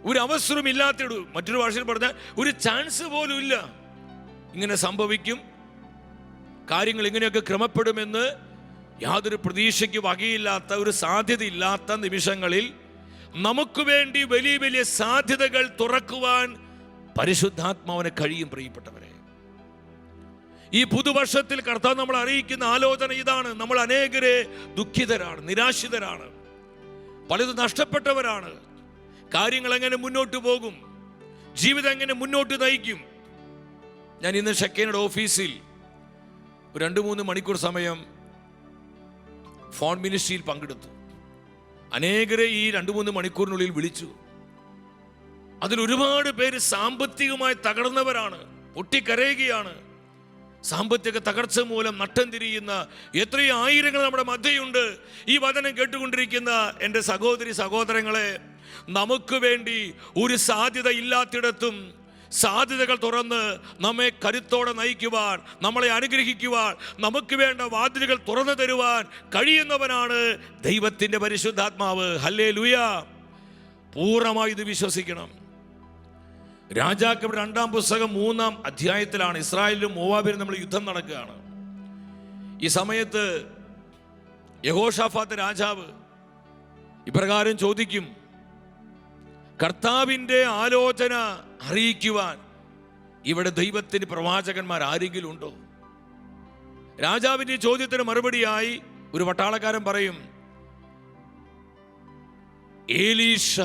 ഒരു അവസരം ഇല്ലാത്തിടത്തും, മറ്റൊരു ഭാഷയിൽ പറഞ്ഞാൽ ഒരു ചാൻസ് പോലും ഇല്ല, ഇങ്ങനെ സംഭവിക്കും, കാര്യങ്ങൾ ഇങ്ങനെയൊക്കെ ക്രമപ്പെടുമെന്ന് യാതൊരു പ്രതീക്ഷയ്ക്ക് വകയില്ലാത്ത, ഒരു സാധ്യതയില്ലാത്ത നിമിഷങ്ങളിൽ നമുക്ക് വേണ്ടി വലിയ വലിയ സാധ്യതകൾ തുറക്കുവാൻ പരിശുദ്ധാത്മാവിന് കഴിയും. പ്രിയപ്പെട്ടവരെ, ഈ പുതുവർഷത്തിൽ കർത്താവ് നമ്മൾ അറിയിക്കുന്ന ആലോചന ഇതാണ്. നമ്മൾ അനേകരെ ദുഃഖിതരാണ്, നിരാശിതരാണ്, പലതും നഷ്ടപ്പെട്ടവരാണ്. കാര്യങ്ങൾ എങ്ങനെ മുന്നോട്ട് പോകും, ജീവിതം എങ്ങനെ മുന്നോട്ട് നയിക്കും? ഞാൻ ഇന്ന് ഷെക്കേനയുടെ ഓഫീസിൽ 2-3 മണിക്കൂർ സമയം ഫോൺ മിനിസ്ട്രിയിൽ പങ്കെടുത്തു. അനേകരെ ഈ 2-3 മണിക്കൂറിനുള്ളിൽ വിളിച്ചു. അതിൽ ഒരുപാട് പേര് സാമ്പത്തികമായി തകർന്നവരാണ്, പൊട്ടിക്കരയുകയാണ്. സാമ്പത്തിക തകർച്ച മൂലം നട്ടം തിരിയുന്ന എത്രയോ ആയിരങ്ങൾ നമ്മുടെ മധ്യയുണ്ട്. ഈ വചനം കേട്ടുകൊണ്ടിരിക്കുന്ന എൻ്റെ സഹോദരി സഹോദരങ്ങളെ, നമുക്ക് വേണ്ടി ഒരു സാധ്യത ഇല്ലാത്തിടത്തും സാധ്യതകൾ തുറന്ന് നമ്മെ കരുത്തോടെ നയിക്കുവാൻ, നമ്മളെ അനുഗ്രഹിക്കുവാൻ, നമുക്ക് വേണ്ട വാതിലുകൾ തുറന്നു തരുവാൻ കഴിയുന്നവനാണ് ദൈവത്തിൻ്റെ പരിശുദ്ധാത്മാവ്. ഹല്ലേലൂയ! പൂർണ്ണമായി ഇത് വിശ്വസിക്കണം. രാജാക്കളുടെ 2-ാം പുസ്തകം 3-ാം അധ്യായത്തിലാണ് ഇസ്രായേലിലും മോവാബിലും നമ്മൾ യുദ്ധം നടക്കുകയാണ്. ഈ സമയത്ത് യഹോഷാഫാത്ത് രാജാവ് ഇപ്രകാരം ചോദിക്കും, കർത്താവിൻ്റെ ആലോചന അറിയിക്കുവാൻ ഇവിടെ ദൈവത്തിന് പ്രവാചകന്മാർ ആരെങ്കിലും ഉണ്ടോ? രാജാവിൻ്റെ ചോദ്യത്തിന് മറുപടിയായി ഒരു പട്ടാളക്കാരൻ പറയും, ഏലീഷ,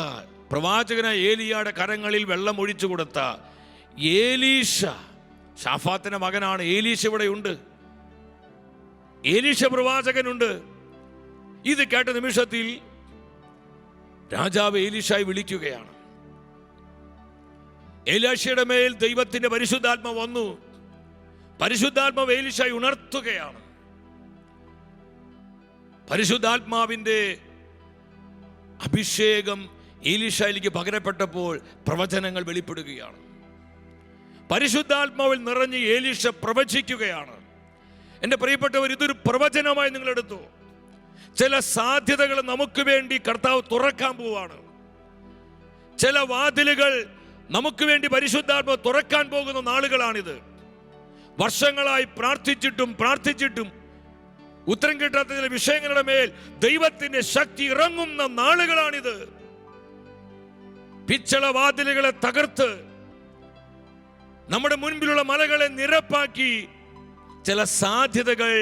പ്രവാചകനായ ഏലിയായുടെ കരങ്ങളിൽ വെള്ളം ഒഴിച്ചു കൊടുത്ത ഏലീഷ, ഷാഫാത്തിന്റെ മകനാണ്. ഏലീഷ ഇവിടെ ഉണ്ട്, ഏലീഷ പ്രവാചകനുണ്ട്. ഇത് കേട്ട നിമിഷത്തിൽ രാജാവ് ഏലീഷായി വിളിക്കുകയാണ്. ഏലീഷയുടെ മേൽ ദൈവത്തിന്റെ പരിശുദ്ധാത്മാവ് വന്നു. പരിശുദ്ധാത്മാവ് ഏലീഷായി ഉണർത്തുകയാണ്. പരിശുദ്ധാത്മാവിന്റെ അഭിഷേകം ഏലീഷയിലേക്ക് പകരപ്പെട്ടപ്പോൾ പ്രവചനങ്ങൾ വെളിപ്പെടുകയാണ്. പരിശുദ്ധാത്മാവിൽ നിറഞ്ഞ് ഏലീഷ പ്രവചിക്കുകയാണ്. എൻ്റെ പ്രിയപ്പെട്ടവർ, ഇതൊരു പ്രവചനമായി നിങ്ങൾ എടുത്തു. ചില സാധ്യതകൾ നമുക്ക് വേണ്ടി കർത്താവ് തുറക്കാൻ പോവാണ്. ചില വാതിലുകൾ നമുക്ക് വേണ്ടി പരിശുദ്ധാത്മാവ് തുറക്കാൻ പോകുന്ന നാളുകളാണിത്. വർഷങ്ങളായി പ്രാർത്ഥിച്ചിട്ടും ഉത്തരം കിട്ടാത്ത ചില വിഷയങ്ങളുടെ മേൽ ദൈവത്തിന്റെ ശക്തി ഇറങ്ങുന്ന നാളുകളാണിത്. പിച്ചള വാതിലുകളെ തകർത്ത് നമ്മുടെ മുൻപിലുള്ള മലകളെ നിരപ്പാക്കി ചില സാധ്യതകൾ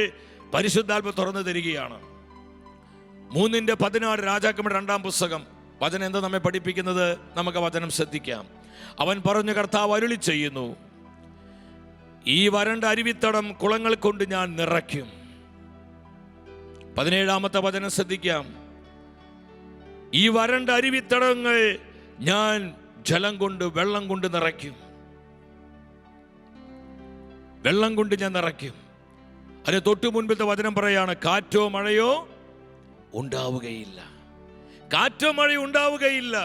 പരിശുദ്ധാത്മ തുറന്നു തരികയാണ്. 3:16 രാജാക്കന്മാരുടെ 2-ാം പുസ്തകം. വചനം എന്താ നമ്മെ പഠിപ്പിക്കുന്നത്? നമുക്ക് വചനം ശ്രദ്ധിക്കാം. അവൻ പറഞ്ഞു, കർത്താവ് അരുളി ചെയ്യുന്നു, ഈ വരണ്ട അരുവിത്തടം കുളങ്ങൾ കൊണ്ട് ഞാൻ നിറയ്ക്കും. 17-ാമത്തെ വചനം ശ്രദ്ധിക്കാം. ഈ വരണ്ട അരുവിത്തടങ്ങൾ ഞാൻ ജലം കൊണ്ട്, വെള്ളം കൊണ്ട് നിറയ്ക്കും. വെള്ളം കൊണ്ട് ഞാൻ നിറയ്ക്കും. അതിന് തൊട്ടു മുൻപിലത്തെ വചനം പറയാണ്, കാറ്റോ മഴയോ ഉണ്ടാവുകയില്ല. കാറ്റോ മഴയോ ഉണ്ടാവുകയില്ല.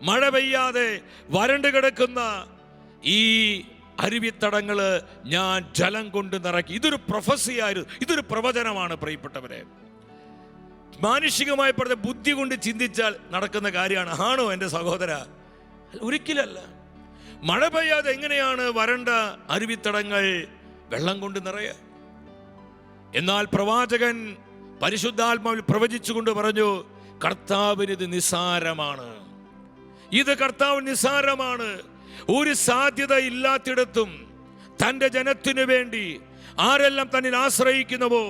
മഴ പെയ്യാതെ വരണ്ട് കിടക്കുന്ന ഈ അരുവിത്തടങ്ങള് ഞാൻ ജലം കൊണ്ട് നിറയ്ക്കും. ഇതൊരു പ്രൊഫസിയായിരുന്നു, ഇതൊരു പ്രവചനമാണ് പ്രിയപ്പെട്ടവരെ. മാനുഷികമായി പറഞ്ഞ ബുദ്ധി കൊണ്ട് ചിന്തിച്ചാൽ നടക്കുന്ന കാര്യമാണ്. ആണോ എൻ്റെ സഹോദര? ഒരിക്കലല്ല. മഴ പെയ്യാതെ എങ്ങനെയാണ് വരണ്ട അരുവിത്തടങ്ങൾ വെള്ളം കൊണ്ട് നിറയുക? എന്നാൽ പ്രവാചകൻ പരിശുദ്ധാത്മാവിൽ പ്രവചിച്ചുകൊണ്ട് പറഞ്ഞു, കർത്താവിന് ഇത് നിസ്സാരമാണ്. ഇത് കർത്താവ് നിസ്സാരമാണ്. ഒരു സാധ്യത ഇല്ലാത്തിടത്തും തൻ്റെ ജനത്തിനു വേണ്ടി ആരെല്ലാം തന്നിൽ ആശ്രയിക്കുന്നവോ,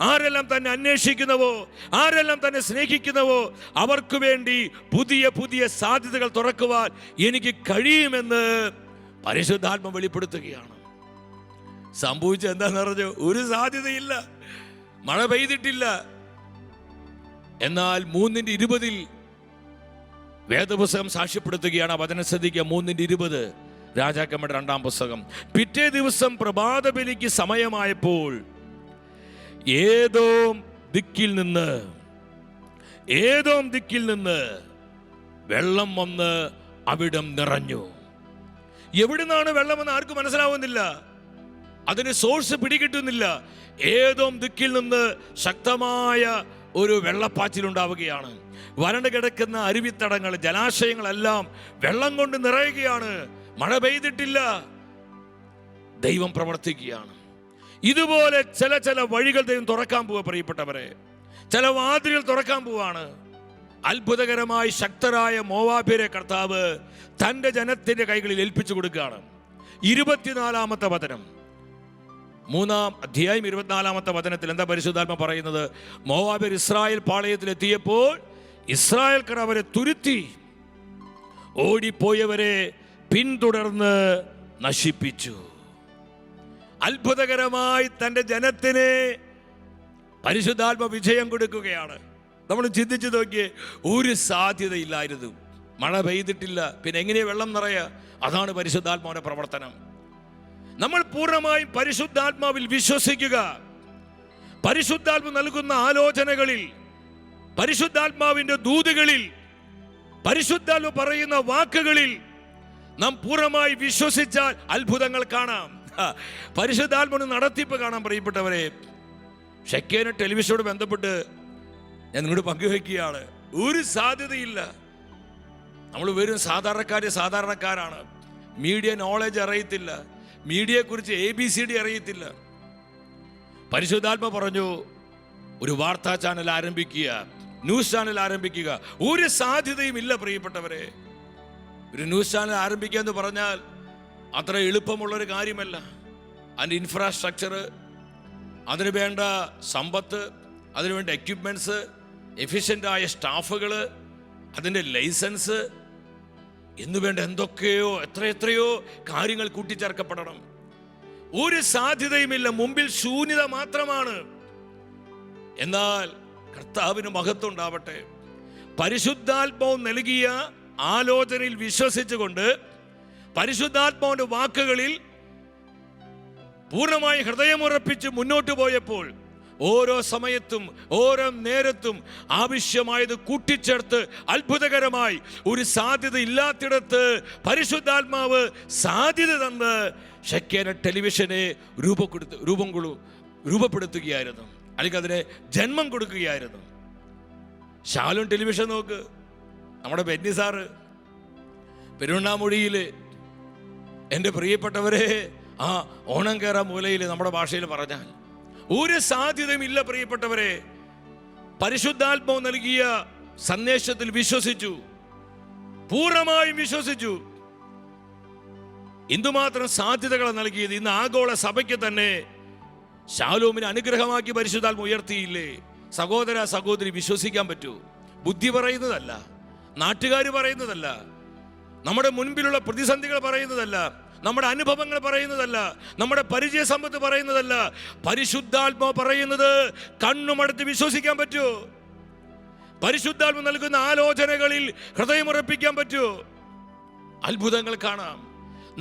ആരെല്ലാം തന്നെ അന്വേഷിക്കുന്നവോ, ആരെല്ലാം തന്നെ സ്നേഹിക്കുന്നവോ അവർക്ക് വേണ്ടി പുതിയ പുതിയ സാധ്യതകൾ തുറക്കുവാൻ എനിക്ക് കഴിയുമെന്ന് പരിശുദ്ധാത്മ വെളിപ്പെടുത്തുകയാണ്. സംഭവിച്ചത് എന്താണെന്ന് പറഞ്ഞു? ഒരു സാധ്യതയില്ല, മഴ പെയ്തിട്ടില്ല. എന്നാൽ 3:20 വേദപുസ്തകം സാക്ഷ്യപ്പെടുത്തുകയാണ്. വചനം ശ്രദ്ധിക്കുക. 3:20 രാജാക്കന്മാരുടെ 2-ാം പുസ്തകം. പിറ്റേ ദിവസം പ്രഭാത ബലിക്ക് സമയമായപ്പോൾ ഏദോം ദിക്കിൽ നിന്ന് വെള്ളം വന്ന് അവിടം നിറഞ്ഞു. എവിടുന്നാണ് വെള്ളമെന്ന് ആർക്കും മനസ്സിലാവുന്നില്ല. അതിന് സോഴ്സ് പിടികിട്ടുന്നില്ല. ഏദോം ദിക്കിൽ നിന്ന് ശക്തമായ ഒരു വെള്ളപ്പാച്ചിലുണ്ടാവുകയാണ്. വരണ്ട് കിടക്കുന്ന അരുവിത്തടങ്ങൾ, ജലാശയങ്ങളെല്ലാം വെള്ളം കൊണ്ട് നിറയുകയാണ്. മഴ പെയ്തിട്ടില്ല. ദൈവം പ്രവർത്തിക്കുകയാണ്. ഇതുപോലെ ചില വഴികൾ ദൈവം തുറക്കാൻ പോവുക പ്രിയപ്പെട്ടവരെ. ചില വാതിലുകൾ തുറക്കാൻ പോവാണ്. അത്ഭുതകരമായി ശക്തരായ മോവാബ്യരെ കർത്താവ് തൻ്റെ ജനത്തിന്റെ കൈകളിൽ ഏൽപ്പിച്ചു കൊടുക്കുകയാണ്. 24-ാമത്തെ വചനം, 3-ാം അധ്യായം 24-ാമത്തെ വചനത്തിൽ എന്താ പരിശുദ്ധാത്മ പറയുന്നത്? മോവാബ്യർ ഇസ്രായേൽ പാളയത്തിൽ എത്തിയപ്പോൾ ഇസ്രായേൽക്കാർ അവരെ തുരുത്തി, ഓടിപ്പോയവരെ പിന്തുടർന്ന് നശിപ്പിച്ചു. അത്ഭുതകരമായി തൻ്റെ ജനത്തിന് പരിശുദ്ധാത്മ വിജയം കൊടുക്കുകയാണ്. നമ്മൾ ചിന്തിച്ചു നോക്കിയേ, ഒരു സാധ്യതയില്ലായിരുന്നു. മഴ പെയ്തിട്ടില്ല, പിന്നെ എങ്ങനെയാ വെള്ളം നിറയുക? അതാണ് പരിശുദ്ധാത്മാവിന്റെ പ്രവർത്തനം. നമ്മൾ പൂർണ്ണമായും പരിശുദ്ധാത്മാവിൽ വിശ്വസിക്കുക. പരിശുദ്ധാത്മ നൽകുന്ന ആലോചനകളിൽ, പരിശുദ്ധാത്മാവിന്റെ ദൂതുകളിൽ, പരിശുദ്ധാത്മ പറയുന്ന വാക്കുകളിൽ നാം പൂർണ്ണമായി വിശ്വസിച്ചാൽ അത്ഭുതങ്ങൾ കാണാം. പരിശുദ്ധാത്മന് നടത്തിപ്പ് കാണാൻ. പ്രിയപ്പെട്ടവരെ, ഷെക്കേന ടെലിവിഷനോട് ബന്ധപ്പെട്ട് ഞാൻ നിങ്ങളോട് പങ്കുവെക്കുകയാണ്. ഒരു സാധ്യതയില്ല. നമ്മൾ വെറും സാധാരണക്കാരാണ്. മീഡിയ നോളജ് അറിയത്തില്ല, മീഡിയയെക്കുറിച്ച് ABCD അറിയത്തില്ല. പരിശുദ്ധാത്മ പറഞ്ഞു, ഒരു വാർത്താ ചാനൽ ആരംഭിക്കുക, ന്യൂസ് ചാനൽ ആരംഭിക്കുക. ഒരു സാധ്യതയും ഇല്ല പ്രിയപ്പെട്ടവരെ. ഒരു ന്യൂസ് ചാനൽ ആരംഭിക്കുക എന്ന് പറഞ്ഞാൽ അത്ര എളുപ്പമുള്ളൊരു കാര്യമല്ല. അതിൻ്റെ ഇൻഫ്രാസ്ട്രക്ചർ, അതിന് വേണ്ട സമ്പത്ത്, അതിനുവേണ്ട എക്യുപ്മെൻറ്റ്സ്, എഫിഷ്യൻ്റായ സ്റ്റാഫുകൾ, അതിൻ്റെ ലൈസൻസ് എന്നുവേണ്ട എന്തൊക്കെയോ എത്രയോ കാര്യങ്ങൾ കൂട്ടിച്ചേർക്കപ്പെടണം. ഒരു സാധ്യതയുമില്ല. മുമ്പിൽ ശൂന്യത മാത്രമാണ്. എന്നാൽ കർത്താവിന് മഹത്വം ഉണ്ടാവട്ടെ. പരിശുദ്ധാത്മാവ് നൽകിയ ആലോചനയിൽ വിശ്വസിച്ചുകൊണ്ട്, പരിശുദ്ധാത്മാവിന്റെ വാക്കുകളിൽ പൂർണ്ണമായി ഹൃദയമുറപ്പിച്ച് മുന്നോട്ട് പോയപ്പോൾ ഓരോ സമയത്തും ഓരോ നേരത്തും ആവശ്യമായത് കൂട്ടിച്ചേർത്ത് അത്ഭുതകരമായി ഒരു സാധ്യത ഇല്ലാത്തിടത്ത് പരിശുദ്ധാത്മാവ് സാധ്യത തന്ന് ഷെക്കേന ടെലിവിഷനെ രൂപപ്പെടുത്തുകയായിരുന്നു, അല്ലെങ്കിൽ അതിനെ ജന്മം കൊടുക്കുകയായിരുന്നു. ശാലോം ടെലിവിഷൻ നോക്ക്, നമ്മുടെ ബെന്നി സാറ് പെരുവണ്ണാമൊഴിയിൽ, എൻ്റെ പ്രിയപ്പെട്ടവരെ, ആ ഓണം കയറാ മൂലയിൽ നമ്മുടെ ഭാഷയിൽ പറഞ്ഞാൽ ഒരു സാധ്യതയും ഇല്ല പ്രിയപ്പെട്ടവരെ. പരിശുദ്ധാത്മാവ് നൽകിയ സന്ദേശത്തിൽ വിശ്വസിച്ചു, പൂർണ്ണമായും വിശ്വസിച്ചു. എന്തുമാത്രം സാധ്യതകൾ നൽകിയത്. ഇന്ന് ആഗോള സഭയ്ക്ക് തന്നെ ശാലോമിനെ അനുഗ്രഹമാക്കി പരിശുദ്ധാത്മ ഉയർത്തിയില്ലേ? സഹോദര സഹോദരി, വിശ്വസിക്കാൻ പറ്റൂ. ബുദ്ധി പറയുന്നതല്ല, നാട്ടുകാർ പറയുന്നതല്ല, നമ്മുടെ മുൻപിലുള്ള പ്രതിസന്ധികൾ പറയുന്നതല്ല, നമ്മുടെ അനുഭവങ്ങൾ പറയുന്നതല്ല, നമ്മുടെ പരിചയ സമ്പത്ത് പറയുന്നതല്ല. പരിശുദ്ധാത്മാവ് പറയുന്നത് കണ്ണുമടച്ച് വിശ്വസിക്കാൻ പറ്റൂ. പരിശുദ്ധാത്മ നൽകുന്ന ആലോചനകളിൽ ഹൃദയമുറപ്പിക്കാൻ പറ്റൂ. അത്ഭുതങ്ങൾ കാണാം.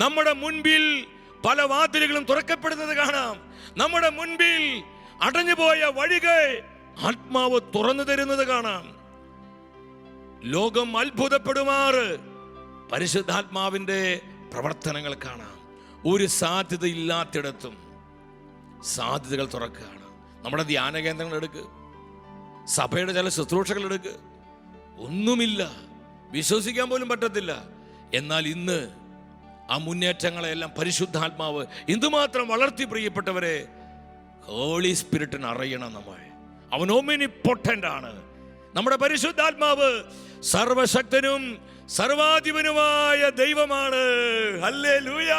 നമ്മുടെ മുൻപിൽ പല വാതിലുകളും തുറക്കപ്പെടുന്നത് കാണാം. നമ്മുടെ മുൻപിൽ അടഞ്ഞുപോയ വഴികൾ ആത്മാവ് തുറന്നു തരുന്നത് കാണാം. ലോകം അത്ഭുതപ്പെടുമാറ് പരിശുദ്ധാത്മാവിന്റെ പ്രവർത്തനങ്ങൾ കാണാം. ഒരു സാധ്യത ഇല്ലാത്തിടത്തും സാധ്യതകൾ തുറക്കുകയാണ്. നമ്മുടെ ധ്യാന കേന്ദ്രങ്ങൾ എടുക്ക്, സഭയുടെ ചില ശുശ്രൂഷകൾ എടുക്ക്, ഒന്നുമില്ല, വിശ്വസിക്കാൻ പോലും പറ്റത്തില്ല. എന്നാൽ ഇന്ന് ആ മുന്നേറ്റങ്ങളെല്ലാം പരിശുദ്ധാത്മാവ് എന്തുമാത്രം വളർത്തി. പ്രിയപ്പെട്ടവരെ, ഹോളി സ്പിരിറ്റിന് അറിയണം നമ്മൾ. അവൻ ഒമിനിപൊട്ടന്റ് ആണ്. നമ്മുടെ പരിശുദ്ധാത്മാവ് സർവശക്തനും സർവാധിപനുമായ ദൈവമാണ്. Hallelujah,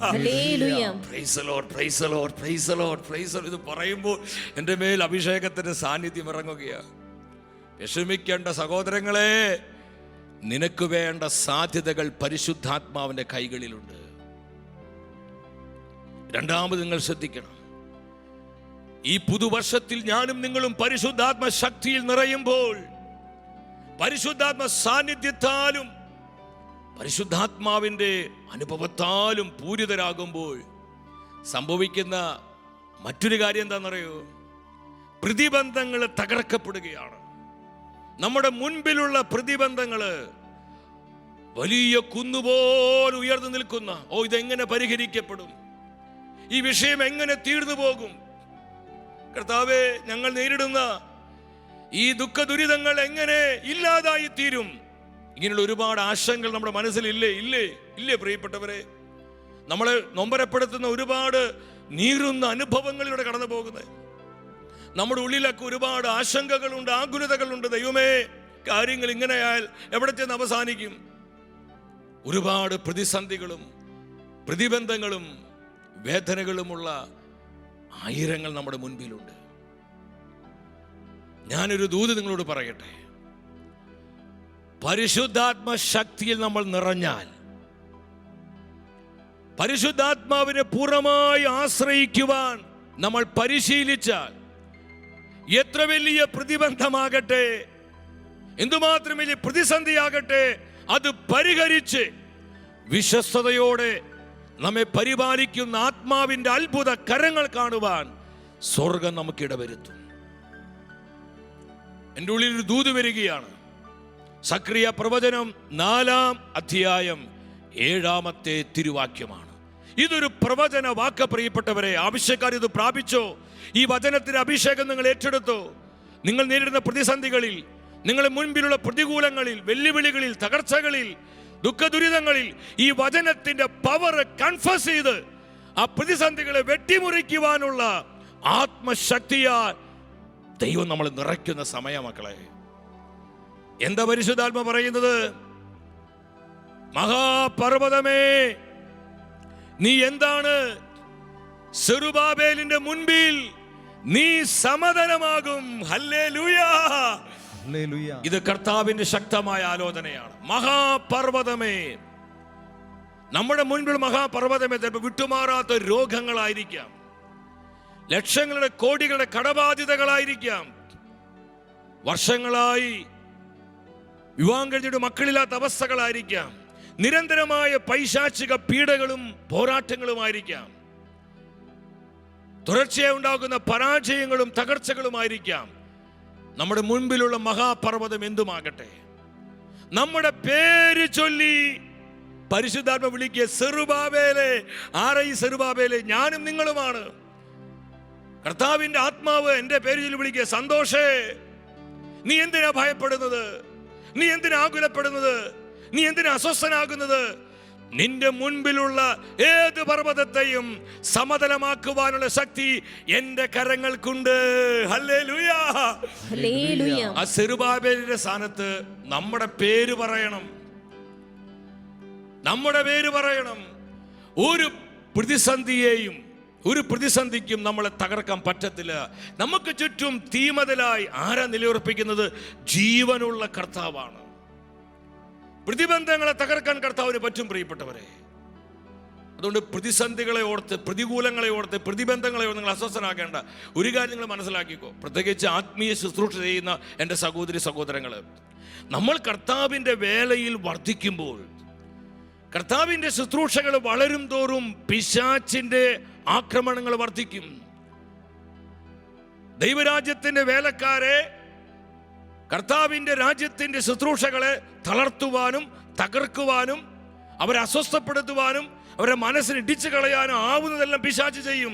hallelujah. Praise the Lord, praise the Lord, praise the Lord, praise the Lord. ഇത് പറയുമ്പോൾ എൻ്റെ മേൽ അഭിഷേകത്തിന്റെ സാന്നിധ്യം ഇറങ്ങുകയാണ്. വിഷമിക്കേണ്ട സഹോദരങ്ങളെ, നിനക്ക് വേണ്ട സാധ്യതകൾ പരിശുദ്ധാത്മാവിന്റെ കൈകളിലുണ്ട്. രണ്ടാമത് നിങ്ങൾ ശ്രദ്ധിക്കണം, ഈ പുതുവർഷത്തിൽ ഞാനും നിങ്ങളും പരിശുദ്ധാത്മ ശക്തിയിൽ നിറയുമ്പോൾ, പരിശുദ്ധാത്മ സാന്നിധ്യത്താലും പരിശുദ്ധാത്മാവിന്റെ അനുഭവത്താലും പൂരിതരാകുമ്പോൾ സംഭവിക്കുന്ന മറ്റൊരു കാര്യം എന്താണെന്നറിയോ? പ്രതിബന്ധങ്ങൾ തകർക്കപ്പെടുകയാണ്. നമ്മുടെ മുൻപിലുള്ള പ്രതിബന്ധങ്ങള് വലിയ കുന്നുപോലെ ഉയർന്നു നിൽക്കുന്ന, ഇതെങ്ങനെ പരിഹരിക്കപ്പെടും, ഈ വിഷയം എങ്ങനെ തീർന്നു പോകും, കർത്താവേ ഞങ്ങൾ നേരിടുന്ന ഈ ദുഃഖ ദുരിതങ്ങൾ എങ്ങനെ ഇല്ലാതായി തീരും, ഇങ്ങനെയുള്ള ഒരുപാട് ആശങ്കകൾ നമ്മുടെ മനസ്സിൽ ഇല്ലേ പ്രിയപ്പെട്ടവരെ? നമ്മളെ നൊമ്പരപ്പെടുത്തുന്ന ഒരുപാട് നീറുന്ന അനുഭവങ്ങളിലൂടെ കടന്നു പോകുന്നത്. നമ്മുടെ ഉള്ളിലൊക്കെ ഒരുപാട് ആശങ്കകളുണ്ട്, ആകുലതകളുണ്ട്. ദൈവമേ, കാര്യങ്ങൾ ഇങ്ങനെയായാൽ എവിടെ ചെന്ന് അവസാനിക്കും? ഒരുപാട് പ്രതിസന്ധികളും പ്രതിബന്ധങ്ങളും വേദനകളുമുള്ള ആയിരങ്ങൾ നമ്മുടെ മുൻപിലുണ്ട്. ഞാനൊരു ദൂത് നിങ്ങളോട് പറയട്ടെ. പരിശുദ്ധാത്മ ശക്തിയിൽ നമ്മൾ നിറഞ്ഞാൽ, പരിശുദ്ധാത്മാവിനെ പൂർണ്ണമായി ആശ്രയിക്കുവാൻ നമ്മൾ പരിശീലിച്ചാൽ, എത്ര വലിയ പ്രതിബന്ധമാകട്ടെ, എന്തുമാത്രം വലിയ പ്രതിസന്ധിയാകട്ടെ, അത് പരിഹരിച്ച് വിശ്വസ്തയോടെ നമ്മെ പരിപാലിക്കുന്ന ആത്മാവിന്റെ അത്ഭുത കരങ്ങൾ കാണുവാൻ സ്വർഗം നമുക്ക് ഇടവരുത്തും. എൻ്റെ ഉള്ളിൽ ഒരു ദൂത് വരികയാണ്. സക്രിയ പ്രവചനം 4-ാം അധ്യായം 7-ാമത്തെ തിരുവാക്യമാണ്. ഇതൊരു പ്രവചന വാക്ക് പ്രിയപ്പെട്ടവരെ. ആവശ്യക്കാർ ഇത് പ്രാപിച്ചോ? ഈ വചനത്തിന്റെ അഭിഷേകം നിങ്ങൾ ഏറ്റെടുത്തോ? നിങ്ങൾ നേരിടുന്ന പ്രതിസന്ധികളിൽ, നിങ്ങളുടെ മുൻപിലുള്ള പ്രതികൂലങ്ങളിൽ, വെല്ലുവിളികളിൽ, തകർച്ചകളിൽ, ദുഃഖ ദുരിതങ്ങളിൽ ഈ വചനത്തിന്റെ പവർ കൺഫസ് ചെയ്ത് ആ പ്രതിസന്ധികളെ വെട്ടിമുറിക്കുവാനുള്ള ആത്മശക്തിയാൽ ദൈവം നമ്മൾ നിറയ്ക്കുന്ന സമയം മക്കളെ. എന്താ പരിശുദ്ധാത്മ പറയുന്നത്? മഹാപർവ്വതമേ, നീ എന്താണ്? സെറുബാബേലിന്റെ മുൻപിൽ നീ സമതലമാകും. ഹല്ലേലൂയ. ഇത് കർത്താവിന്റെ ശക്തമായ ആലോചനയാണ്. മഹാപർവ്വതമേ, നമ്മുടെ മുൻപിൽ മഹാപർവ്വതമേ, ചിലപ്പോൾ വിട്ടുമാറാത്ത രോഗങ്ങളായിരിക്കാം, ലക്ഷങ്ങളുടെ കോടികളുടെ കടബാധ്യതകളായിരിക്കാം, വർഷങ്ങളായി വിവാഹം കഴിഞ്ഞിട്ട് മക്കളില്ലാത്ത അവസ്ഥകളായിരിക്കാം, നിരന്തരമായ പൈശാചിക പീഡകളും പോരാട്ടങ്ങളുമായിരിക്കാം, തുടർച്ചയായി ഉണ്ടാകുന്ന പരാജയങ്ങളും തകർച്ചകളുമായിരിക്കാം. നമ്മുടെ മുൻപിലുള്ള മഹാപർവ്വതം എന്തുമാകട്ടെ, നമ്മുടെ പേര് ചൊല്ലി പരിശുദ്ധാത്മ വിളിക്കുക, സെറുബാബേലേ. ആരാ ഈ സെറുബാബേലേ? ഞാനും നിങ്ങളുമാണ്. കർത്താവിന്റെ ആത്മാവ് എൻ്റെ പേര് ചൊല്ലി വിളിക്കുക, സന്തോഷേ, നീ എന്തിനാ ഭയപ്പെടുന്നത്? നീ എന്തിനാ ആകുലപ്പെടുന്നത്? നീ എന്തിനാ അസ്വസ്ഥനാകുന്നത്? നിന്റെ മുൻപിലുള്ള ഏത് പർവ്വതത്തെയും സമതലമാക്കുവാനുള്ള ശക്തി എന്റെ കരങ്ങൾക്കുണ്ട്. ഹല്ലേലൂയ. ഹല്ലേലൂയ. ആ സെരുബാബേലിന്റെ സ്ഥാനത്ത് നമ്മുടെ പേര് പറയണം. നമ്മുടെ പേര് പറയണം. ഒരു പ്രതിസന്ധിക്കും നമ്മളെ തകർക്കാൻ പറ്റത്തില്ല. നമുക്ക് ചുറ്റും തീമതിലായി ആരാ നിലയുറപ്പിക്കുന്നത്? ജീവനുള്ള കർത്താവാണ്. പ്രതിബന്ധങ്ങളെ തകർക്കാൻ കർത്താവിന് പറ്റും പ്രിയപ്പെട്ടവരെ. അതുകൊണ്ട് പ്രതിസന്ധികളെ ഓർത്ത്, പ്രതികൂലങ്ങളെ ഓർത്ത്, പ്രതിബന്ധങ്ങളെ ഓർത്ത് നിങ്ങൾ അസ്വസ്ഥനാക്കേണ്ട. ഒരു കാര്യം നിങ്ങൾ മനസ്സിലാക്കിക്കോ, പ്രത്യേകിച്ച് ആത്മീയ ശുശ്രൂഷ ചെയ്യുന്ന എൻ്റെ സഹോദരി സഹോദരങ്ങൾ, നമ്മൾ കർത്താവിൻ്റെ വേലയിൽ വർദ്ധിക്കുമ്പോൾ, കർത്താവിൻ്റെ ശുശ്രൂഷകൾ വളരും തോറും പിശാചിന്റെ ആക്രമണങ്ങൾ വർദ്ധിക്കും. ദൈവരാജ്യത്തിന്റെ വേലക്കാരെ, കർത്താവിന്റെ രാജ്യത്തിന്റെ ശുശ്രൂഷകളെ തളർത്തുവാനും തകർക്കുവാനും അവരെ അസ്വസ്ഥപ്പെടുത്തുവാനും അവരെ മനസ്സിന് ഇടിച്ചു കളയാനും ആവുന്നതെല്ലാം പിശാച് ചെയ്യും.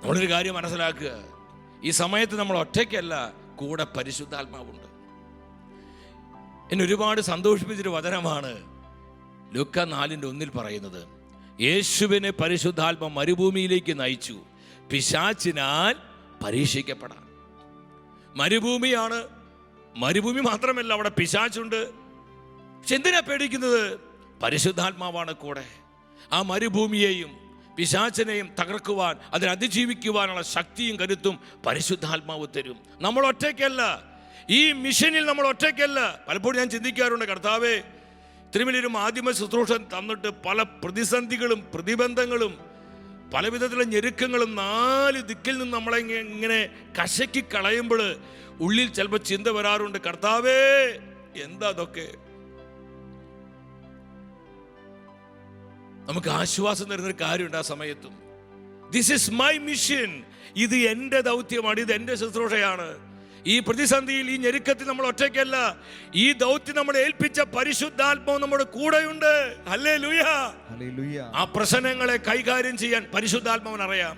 നമ്മളൊരു കാര്യം മനസ്സിലാക്കുക, ഈ സമയത്ത് നമ്മൾ ഒറ്റയ്ക്കല്ല, കൂടെ പരിശുദ്ധാത്മാവുണ്ട്. എന്നെ ഒരുപാട് സന്തോഷിപ്പിച്ചൊരു വചനമാണ് ലൂക്ക 4:1 പറയുന്നത്. യേശുവിനെ പരിശുദ്ധാത്മ മരുഭൂമിയിലേക്ക് നയിച്ചു, പിശാചിനാൽ പരീക്ഷിക്കപ്പെടാൻ. മരുഭൂമിയാണ്. മരുഭൂമി മാത്രമല്ല, അവിടെ പിശാചുണ്ട്. പക്ഷെ എന്തിനാ പേടിക്കുന്നത്? പരിശുദ്ധാത്മാവാണ് കൂടെ. ആ മരുഭൂമിയെയും പിശാചിനെയും തകർക്കുവാൻ, അതിനെ അതിജീവിക്കുവാനുള്ള ശക്തിയും കരുത്തും പരിശുദ്ധാത്മാവ് തരും. നമ്മൾ ഒറ്റയ്ക്കല്ല, ഈ മിഷനിൽ നമ്മൾ ഒറ്റയ്ക്കല്ല. പലപ്പോഴും ഞാൻ ചിന്തിക്കാറുണ്ട്, കർത്താവേ, ഇത്രയും വലിയൊരു മാധ്യമ ശുശ്രൂഷ തന്നിട്ട് പല പ്രതിസന്ധികളും പ്രതിബന്ധങ്ങളും പല വിധത്തിലുള്ള ഞെരുക്കങ്ങളും 4 ദിക്കിൽ നിന്ന് നമ്മളെ ഇങ്ങനെ കശക്കി കളയുമ്പോൾ ഉള്ളിൽ ചിലപ്പോൾ ചിന്ത വരാറുണ്ട്, കർത്താവേ എന്താ അതൊക്കെ? നമുക്ക് ആശ്വാസം തരുന്നൊരു കാര്യമുണ്ട് ആ സമയത്തും. ദിസ് ഈസ് മൈ മിഷൻ, ഇത് എൻ്റെ ദൗത്യമാണ്, ഇത് എൻ്റെ ശുശ്രൂഷയാണ്. ഈ പ്രതിസന്ധിയിൽ, ഈ ഞെരുക്കത്തിൽ നമ്മൾ ഒറ്റയ്ക്കല്ല. ഈ ദൗത്യം നമ്മളെ ഏൽപ്പിച്ച പരിശുദ്ധാത്മാവ് നമ്മുടെ കൂടെയുണ്ട്. ഹല്ലേലൂയ. ആ പ്രശ്നങ്ങളെ കൈകാര്യം ചെയ്യാൻ പരിശുദ്ധാത്മാവിന് അറിയാം.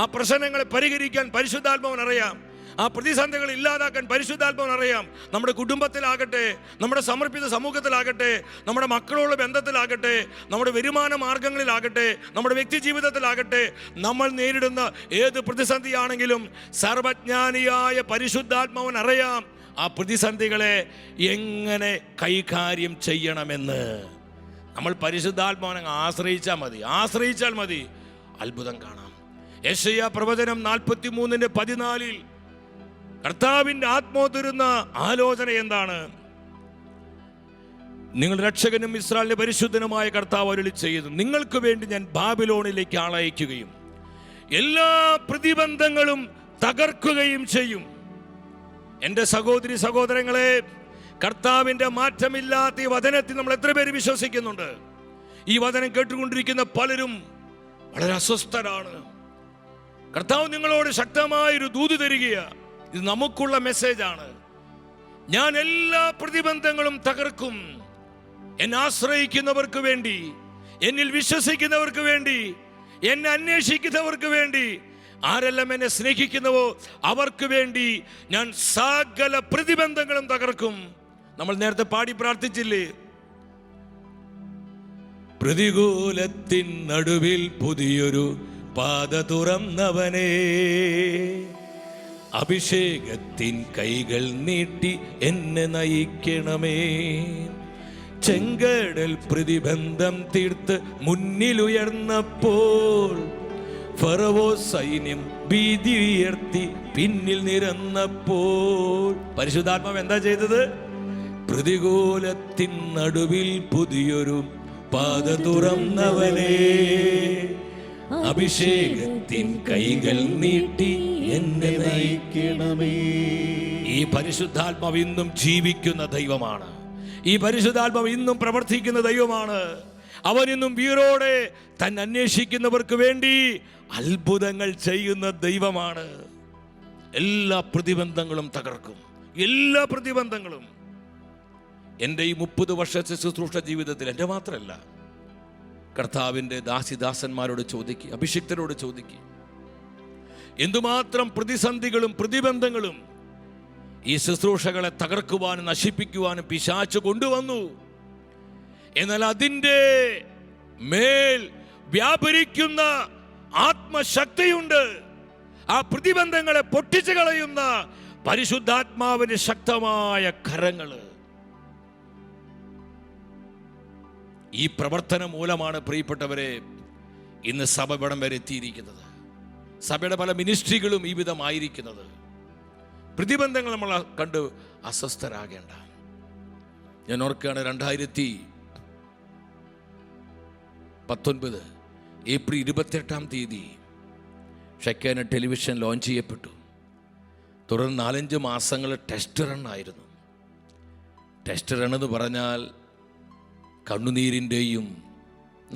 ആ പ്രശ്നങ്ങളെ പരിഹരിക്കാൻ പരിശുദ്ധാത്മാവിന് അറിയാം. ആ പ്രതിസന്ധികൾ ഇല്ലാതാക്കാൻ പരിശുദ്ധാത്മാവിന് അറിയാം. നമ്മുടെ കുടുംബത്തിലാകട്ടെ, നമ്മുടെ സമർപ്പിത സമൂഹത്തിലാകട്ടെ, നമ്മുടെ മക്കളുള്ള ബന്ധത്തിലാകട്ടെ, നമ്മുടെ വരുമാന മാർഗങ്ങളിലാകട്ടെ, നമ്മുടെ വ്യക്തി ജീവിതത്തിലാകട്ടെ, നമ്മൾ നേരിടുന്ന ഏത് പ്രതിസന്ധിയാണെങ്കിലും സർവജ്ഞാനിയായ പരിശുദ്ധാത്മാവിന് അറിയാം ആ പ്രതിസന്ധികളെ എങ്ങനെ കൈകാര്യം ചെയ്യണമെന്ന്. നമ്മൾ പരിശുദ്ധാത്മാവിനെ ആശ്രയിച്ചാൽ മതി, അത്ഭുതം കാണാം. യെശയ്യാ പ്രവചനം 43:14 കർത്താവിന്റെ ആത്മാവ് തരുന്ന ആലോചന എന്താണ്? നിങ്ങളുടെ രക്ഷകനും ഇസ്രായേലിന്റെ പരിശുദ്ധനുമായ കർത്താവ് അരുളി ചെയ്തു, നിങ്ങൾക്ക് വേണ്ടി ഞാൻ ബാബിലോണിലേക്ക് ആളയക്കുകയും എല്ലാ പ്രതിബന്ധങ്ങളും തകർക്കുകയും ചെയ്യും. എൻ്റെ സഹോദരി സഹോദരങ്ങളെ, കർത്താവിന്റെ മാറ്റമില്ലാത്ത ഈ വചനത്തിൽ നമ്മൾ എത്ര പേര് വിശ്വസിക്കുന്നുണ്ട്? ഈ വചനം കേട്ടുകൊണ്ടിരിക്കുന്ന പലരും വളരെ അസ്വസ്ഥരാണ്. കർത്താവ് നിങ്ങളോട് ശക്തമായൊരു ദൂത് തരികയാണ്. ഇത് നമുക്കുള്ള മെസ്സേജാണ്. ഞാൻ എല്ലാ പ്രതിബന്ധങ്ങളും തകർക്കും. എന്നെ ആശ്രയിക്കുന്നവർക്ക് വേണ്ടി, എന്നിൽ വിശ്വസിക്കുന്നവർക്ക് വേണ്ടി, എന്നെ അന്വേഷിക്കുന്നവർക്ക് വേണ്ടി, ആരെല്ലാം എന്നെ സ്നേഹിക്കുന്നുവോ അവർക്ക് വേണ്ടി ഞാൻ സകല പ്രതിബന്ധങ്ങളും തകർക്കും. നമ്മൾ നേരത്തെ പാടി പ്രാർത്ഥിച്ചില്ലേ? പ്രതികൂലത്തിൻ നടുവിൽ പുതിയൊരു പാത തുറന്നവനേ, അഭിഷേകത്തിൻ കൈകൾ നീട്ടി എന്നെ നയിക്കണമേ. ചെങ്കടൽ പ്രതിബന്ധം തീർത്ത് മുന്നിലുയർന്നപ്പോൾ ഫറവോ സൈന്യം ഭീതി ഉയർത്തി പിന്നിൽ നിരന്നപ്പോൾ പരിശുദ്ധാത്മാവ് എന്താ ചെയ്തത്? പ്രതികൂലത്തിൻ നടുവിൽ പുതിയൊരു പാത തുറന്നവനേ, അഭിഷേകത്തിൻ കൈകൾ നീട്ടി എന്നെ നയിക്കണമേ. ഈ പരിശുദ്ധാത്മാവ് ഇന്നും ജീവിക്കുന്ന ദൈവമാണ്. ഈ പരിശുദ്ധാത്മാവ് ഇന്നും പ്രവർത്തിക്കുന്ന ദൈവമാണ്. അവൻ ഇന്നും വീരോടെ തന്നെ അന്വേഷിക്കുന്നവർക്ക് വേണ്ടി അത്ഭുതങ്ങൾ ചെയ്യുന്ന ദൈവമാണ്. എല്ലാ പ്രതിബന്ധങ്ങളും തകർക്കും. എല്ലാ പ്രതിബന്ധങ്ങളും. എൻ്റെ ഈ 30 വർഷത്തെ ശുശ്രൂഷ ജീവിതത്തിൽ എൻ്റെ മാത്രമല്ല, കർത്താവിൻ്റെ ദാസിദാസന്മാരോട് ചോദിക്കുക, അഭിഷിക്തരോട് ചോദിക്കുക, എന്തുമാത്രം പ്രതിസന്ധികളും പ്രതിബന്ധങ്ങളും ഈ ശുശ്രൂഷകളെ തകർക്കുവാനും നശിപ്പിക്കുവാനും പിശാച് കൊണ്ടുവന്നു. എന്നാൽ അതിൻ്റെ മേൽ വ്യാപരിക്കുന്ന ആത്മശക്തിയുണ്ട്. ആ പ്രതിബന്ധങ്ങളെ പൊട്ടിച്ചു കളയുന്ന പരിശുദ്ധാത്മാവിന്റെ ശക്തമായ കരങ്ങള്. ഈ പ്രവർത്തനം മൂലമാണ് പ്രിയപ്പെട്ടവരെ ഇന്ന് സഭ ഇവിടം വരെ എത്തിയിരിക്കുന്നത്. സഭയുടെ പല മിനിസ്ട്രികളും ഈ വിധമായിരിക്കുന്നത്. പ്രതിബന്ധങ്ങൾ നമ്മൾ കണ്ട് അസ്വസ്ഥരാകേണ്ട. ഞാൻ ഓർക്കുകയാണ് 2019 ഏപ്രിൽ 28 ഷെക്കേന ടെലിവിഷൻ ലോഞ്ച് ചെയ്യപ്പെട്ടു. തുടർന്ന് 4-5 മാസങ്ങൾ ടെസ്റ്റ് റൺ ആയിരുന്നു. ടെസ്റ്റ് റൺ എന്ന് പറഞ്ഞാൽ കണ്ണുനീരിൻ്റെയും,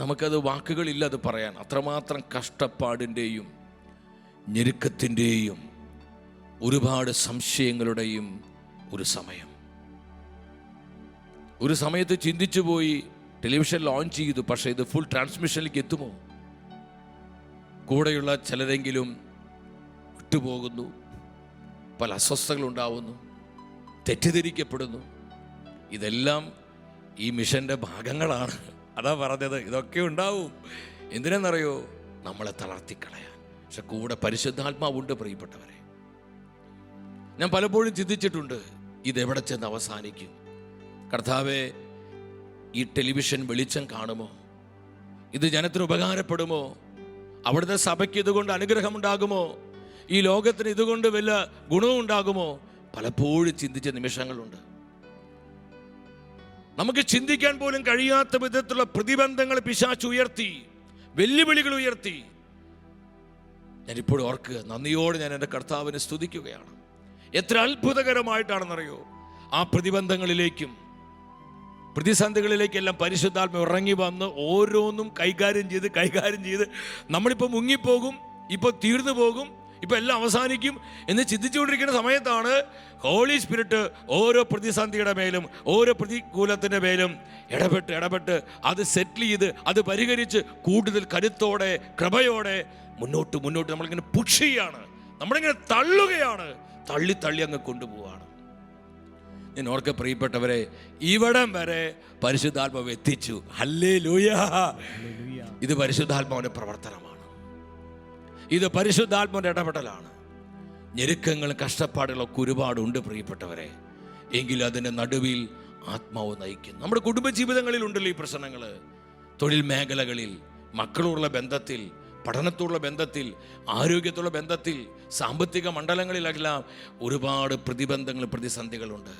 നമുക്കത് വാക്കുകളില്ല അത് പറയാൻ, അത്രമാത്രം കഷ്ടപ്പാടിൻ്റെയും ഞെരുക്കത്തിൻ്റെയും ഒരുപാട് സംശയങ്ങളുടെയും ഒരു സമയം. ഒരു സമയത്ത് ചിന്തിച്ചു പോയി, ടെലിവിഷൻ ലോഞ്ച് ചെയ്തു, പക്ഷേ ഇത് ഫുൾ ട്രാൻസ്മിഷനിലേക്ക് എത്തുമോ? കൂടെയുള്ള ചിലരെങ്കിലും വിട്ടുപോകുന്നു, പല അസ്വസ്ഥതകളുണ്ടാവുന്നു, തെറ്റിദ്ധരിക്കപ്പെടുന്നു. ഇതെല്ലാം ഈ മിഷൻ്റെ ഭാഗങ്ങളാണ്. അതാ പറഞ്ഞത്, ഇതൊക്കെ ഉണ്ടാവും. എന്തിനെന്നറിയോ? നമ്മളെ തളർത്തിക്കളയാൻ. പക്ഷെ കൂടെ പരിശുദ്ധാത്മാവുണ്ട് പ്രിയപ്പെട്ടവരെ. ഞാൻ പലപ്പോഴും ചിന്തിച്ചിട്ടുണ്ട്, ഇതെവിടെ ചെന്ന് അവസാനിക്കും? കർത്താവേ, ഈ ടെലിവിഷൻ വെളിച്ചം കാണുമോ? ഇത് ജനത്തിന് ഉപകാരപ്പെടുമോ? അവിടുത്തെ സഭയ്ക്ക് ഇതുകൊണ്ട് അനുഗ്രഹമുണ്ടാകുമോ? ഈ ലോകത്തിന് ഇതുകൊണ്ട് വല്ല ഗുണവും ഉണ്ടാകുമോ? പലപ്പോഴും ചിന്തിച്ച നിമിഷങ്ങളുണ്ട്. നമുക്ക് ചിന്തിക്കാൻ പോലും കഴിയാത്ത വിധത്തിലുള്ള പ്രതിബന്ധങ്ങൾ പിശാച് ഉയർത്തി, വെല്ലുവിളികൾ ഉയർത്തി. ഞാനിപ്പോഴും ഓർക്കുക, നന്ദിയോടെ ഞാൻ എൻ്റെ കർത്താവിനെ സ്തുതിക്കുകയാണ്. എത്ര അത്ഭുതകരമായിട്ടാണെന്നറിയോ? ആ പ്രതിബന്ധങ്ങളിലേക്കും പ്രതിസന്ധികളിലേക്കെല്ലാം പരിശുദ്ധാത്മ ഇറങ്ങി വന്ന് ഓരോന്നും കൈകാര്യം ചെയ്ത് നമ്മളിപ്പോൾ മുങ്ങിപ്പോകും, ഇപ്പോൾ തീർന്നു പോകും, ഇപ്പം എല്ലാം അവസാനിക്കും എന്ന് ചിന്തിച്ചുകൊണ്ടിരിക്കുന്ന സമയത്താണ് ഹോളി സ്പിരിറ്റ് ഓരോ പ്രതിസന്ധിയുടെ മേലും ഓരോ പ്രതികൂലത്തിൻ്റെ മേലും ഇടപെട്ട് അത് സെറ്റിൽ ചെയ്ത് അത് പരിഹരിച്ച് കൂടുതൽ കരുത്തോടെ കൃപയോടെ മുന്നോട്ട് നമ്മളിങ്ങനെ പുഷ് ചെയ്യാണ്, നമ്മളിങ്ങനെ തള്ളുകയാണ്, തള്ളി അങ്ങ് കൊണ്ടുപോവാണ്. ഞാൻ ഓർക്കെ പ്രിയപ്പെട്ടവരെ, ഇവിടം വരെ പരിശുദ്ധാത്മാവ് എത്തിച്ചു. ഹല്ലേലൂയ! ഇത് പരിശുദ്ധാത്മാവിന്റെ പ്രവർത്തനമാണ്. ഇത് പരിശുദ്ധാത്മാവിന്റെ ഇടപെടലാണ്. ഞെരുക്കങ്ങളും കഷ്ടപ്പാടുകളൊക്കെ ഒരുപാടുണ്ട് പ്രിയപ്പെട്ടവരെ. എങ്കിലും അതിൻ്റെ നടുവിൽ ആത്മാവ് നയിക്കുന്നു. നമ്മുടെ കുടുംബജീവിതങ്ങളിൽ ഉണ്ടല്ലോ ഈ പ്രശ്നങ്ങൾ. തൊഴിൽ മേഖലകളിൽ, മക്കളോടുള്ള ബന്ധത്തിൽ, പഠനത്തോടുള്ള ബന്ധത്തിൽ, ആരോഗ്യത്തോടുള്ള ബന്ധത്തിൽ, സാമ്പത്തിക മണ്ഡലങ്ങളിലെല്ലാം ഒരുപാട് പ്രതിബന്ധങ്ങൾ, പ്രതിസന്ധികളുണ്ട്.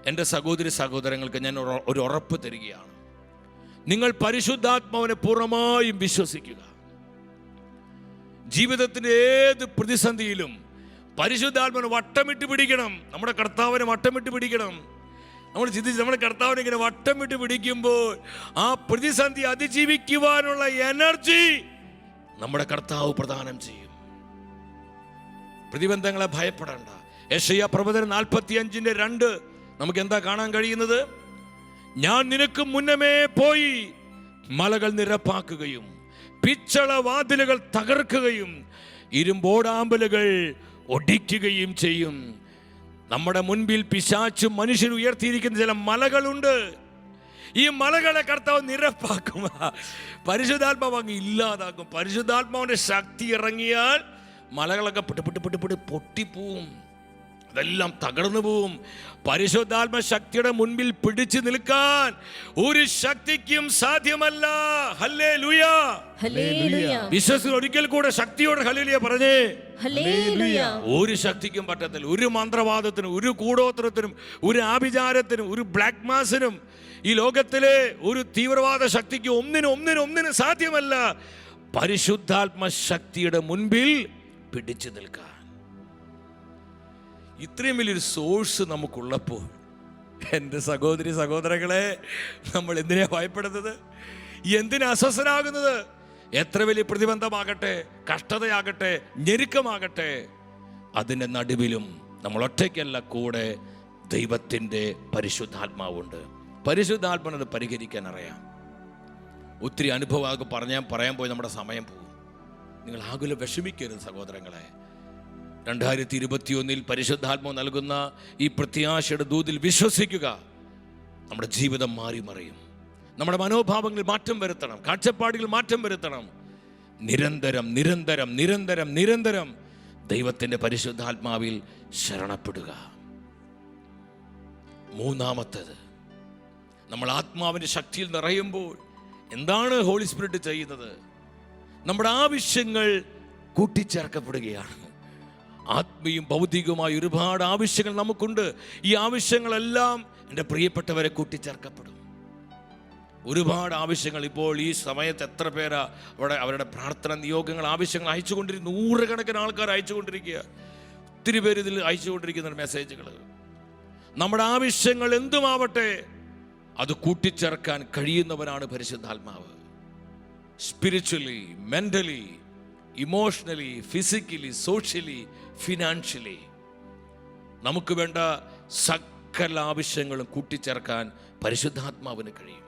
എൻ്റെ സഹോദരി സഹോദരങ്ങൾക്ക് ഞാൻ ഒരു ഉറപ്പ് തരികയാണ്. നിങ്ങൾ പരിശുദ്ധാത്മാവിനെ പൂർണ്ണമായും വിശ്വസിക്കുക. ജീവിതത്തിൻ്റെ ഏത് പ്രതിസന്ധിയിലും പരിശുദ്ധാത്മാവിനെ വട്ടമിട്ട് പിടിക്കണം. നമ്മുടെ കർത്താവിനെ വട്ടമിട്ട് പിടിക്കണം. നമ്മൾ ചിന്തിച്ച് നമ്മുടെ കർത്താവിനെ ഇങ്ങനെ വട്ടമിട്ട് പിടിക്കുമ്പോൾ ആ പ്രതിസന്ധി അതിജീവിക്കുവാനുള്ള എനർജി നമ്മുടെ കർത്താവ് പ്രദാനം ചെയ്യും. പ്രതിബന്ധങ്ങളെ ഭയപ്പെടേണ്ട. യെശയ്യാ പ്രവചനം 45:2 നമുക്ക് എന്താ കാണാൻ കഴിയുന്നത്? ഞാൻ നിനക്ക് മുന്നമേ പോയി മലകൾ നിരപ്പാക്കുകയും പിച്ചള വാതിലുകൾ തകർക്കുകയും ഇരുമ്പോടാമ്പലുകൾ ഒടിക്കുകയും ചെയ്യും. നമ്മുടെ മുൻപിൽ പിശാചും മനുഷ്യർ ഉയർത്തിയിരിക്കുന്ന ചില മലകളുണ്ട്. ഈ മലകളെ കർത്താവ് നിരപ്പാക്കും. പരിശുദ്ധാത്മാവ് അങ്ങ് ഇല്ലാതാക്കും. പരിശുദ്ധാത്മാവിന്റെ ശക്തി ഇറങ്ങിയാൽ മലകളൊക്കെ പൊട്ടിപ്പോവും, അതെല്ലാം തകർന്നു പോവും. പരിശുദ്ധാത്മ ശക്തിയുടെ മുൻപിൽ പിടിച്ചു നിൽക്കാൻ ഒരു ശക്തിക്കും സാധ്യമല്ല. ഹല്ലേലൂയ! വിശ്വസികൾ ഒരിക്കൽ കൂടെ ശക്തിയോടെ ഹല്ലേലൂയ പറഞ്ഞേ. ഒരു ശക്തിക്കും പറ്റത്തില്ല. ഒരു മന്ത്രവാദത്തിനും, ഒരു കൂടോത്രത്തിനും, ഒരു ആഭിചാരത്തിനും, ഒരു ബ്ലാക്ക് മാസിനും, ഈ ലോകത്തിലെ ഒരു തീവ്രവാദ ശക്തിക്ക് ഒന്നിനും സാധ്യമല്ല പരിശുദ്ധാത്മ ശക്തിയുടെ മുൻപിൽ പിടിച്ചു നിൽക്കാൻ. ഇത്രയും വലിയൊരു സോഴ്സ് നമുക്കുള്ളപ്പോൾ എൻ്റെ സഹോദരി സഹോദരങ്ങളെ, നമ്മൾ എന്തിനാ ഭയപ്പെടുന്നത്? എന്തിനാ അസ്വസ്ഥനാകുന്നത്? എത്ര വലിയ പ്രതിബന്ധമാകട്ടെ, കഷ്ടതയാകട്ടെ, ഞെരുക്കമാകട്ടെ, അതിൻ്റെ നടുവിലും നമ്മൾ ഒറ്റയ്ക്കല്ല, കൂടെ ദൈവത്തിൻ്റെ പരിശുദ്ധാത്മാവുണ്ട്. പരിശുദ്ധാത്മാവിനത് പരിഹരിക്കാൻ അറിയാം. ഒത്തിരി അനുഭവമൊക്കെ പറയാൻ പോയി നമ്മുടെ സമയം പോകും. നിങ്ങൾ ആകുല വിഷമിക്കരുത് സഹോദരങ്ങളെ. 2021 പരിശുദ്ധാത്മാവ് നൽകുന്ന ഈ പ്രത്യാശയുടെ ദൂതിൽ വിശ്വസിക്കുക. നമ്മുടെ ജീവിതം മാറി മറിയും. നമ്മുടെ മനോഭാവങ്ങളിൽ മാറ്റം വരുത്തണം, കാഴ്ചപ്പാടുകൾ മാറ്റം വരുത്തണം. നിരന്തരം നിരന്തരം നിരന്തരം നിരന്തരം ദൈവത്തിൻ്റെ പരിശുദ്ധാത്മാവിൽ ശരണപ്പെടുക. മൂന്നാമത്തേത്, നമ്മൾ ആത്മാവിൻ്റെ ശക്തിയിൽ നിറയുമ്പോൾ എന്താണ് ഹോളി സ്പിരിറ്റ് ചെയ്യുന്നത്? നമ്മുടെ ആവശ്യങ്ങൾ കൂട്ടിച്ചേർക്കപ്പെടുകയാണ്. ആത്മീയും ഭൗതികവുമായ ഒരുപാട് ആവശ്യങ്ങൾ നമുക്കുണ്ട്. ഈ ആവശ്യങ്ങളെല്ലാം എൻ്റെ പ്രിയപ്പെട്ടവരെ കൂട്ടിച്ചേർക്കപ്പെടും. ഒരുപാട് ആവശ്യങ്ങൾ. ഇപ്പോൾ ഈ സമയത്ത് എത്ര പേരാ അവരുടെ പ്രാർത്ഥന നിയോഗങ്ങൾ, ആവശ്യങ്ങൾ അയച്ചുകൊണ്ടിരിക്കും. നൂറുകണക്കിന് ആൾക്കാർ അയച്ചുകൊണ്ടിരിക്കുക. ഒത്തിരി പേര് ഇതിൽ അയച്ചുകൊണ്ടിരിക്കുന്ന മെസ്സേജുകൾ. നമ്മുടെ ആവശ്യങ്ങൾ എന്തുമാവട്ടെ അത് കൂട്ടിച്ചേർക്കാൻ കഴിയുന്നവനാണ് പരിശുദ്ധാത്മാവ്. Spiritually, mentally, emotionally, physically, socially, financially നമുക്ക് വേണ്ട സകല ആവശ്യങ്ങളും കൂട്ടിച്ചേർക്കാൻ പരിശുദ്ധാത്മാവിന് കഴിയും.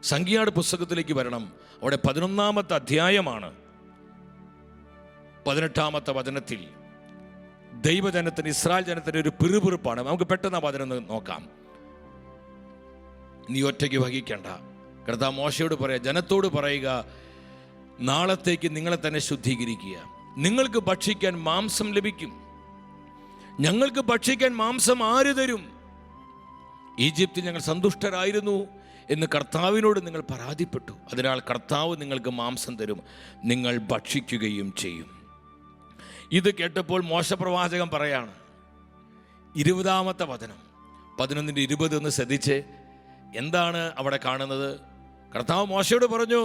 സംഖ്യയുടെ പുസ്തകത്തിലേക്ക് വരണം. അവിടെ 11-ാമത്തെ അധ്യായമാണ്. 18-ാമത്തെ വചനത്തിൽ ദൈവജനത്തിന്, ഇസ്രായേൽ ജനത്തിന് ഒരു പിറുപിറുപ്പാണ്. നമുക്ക് പെട്ടെന്ന് ആ വചനം നോക്കാം. നീ ഒറ്റയ്ക്ക് വഹിക്കേണ്ട. കർത്താവ് മോശയോട് പറയുക, ജനത്തോട് പറയുക, നാളത്തേക്ക് നിങ്ങളെ തന്നെ ശുദ്ധീകരിക്കുക. നിങ്ങൾക്ക് ഭക്ഷിക്കാൻ മാംസം ലഭിക്കും. ഞങ്ങൾക്ക് ഭക്ഷിക്കാൻ മാംസം ആര് തരും? ഈജിപ്തിൽ ഞങ്ങൾ സന്തുഷ്ടരായിരുന്നു എന്ന് കർത്താവിനോട് നിങ്ങൾ പരാതിപ്പെട്ടു. അതിനാൽ കർത്താവ് നിങ്ങൾക്ക് മാംസം തരും, നിങ്ങൾ ഭക്ഷിക്കുകയും ചെയ്യും. ഇത് കേട്ടപ്പോൾ മോശ പ്രവാചകൻ പറയാണ്, 20-ാമത്തെ വചനം 11:20 ഒന്ന് ശ്രദ്ധിച്ച്. എന്താണ് അവിടെ കാണുന്നത്? കർത്താവ് മോശയോട് പറഞ്ഞു,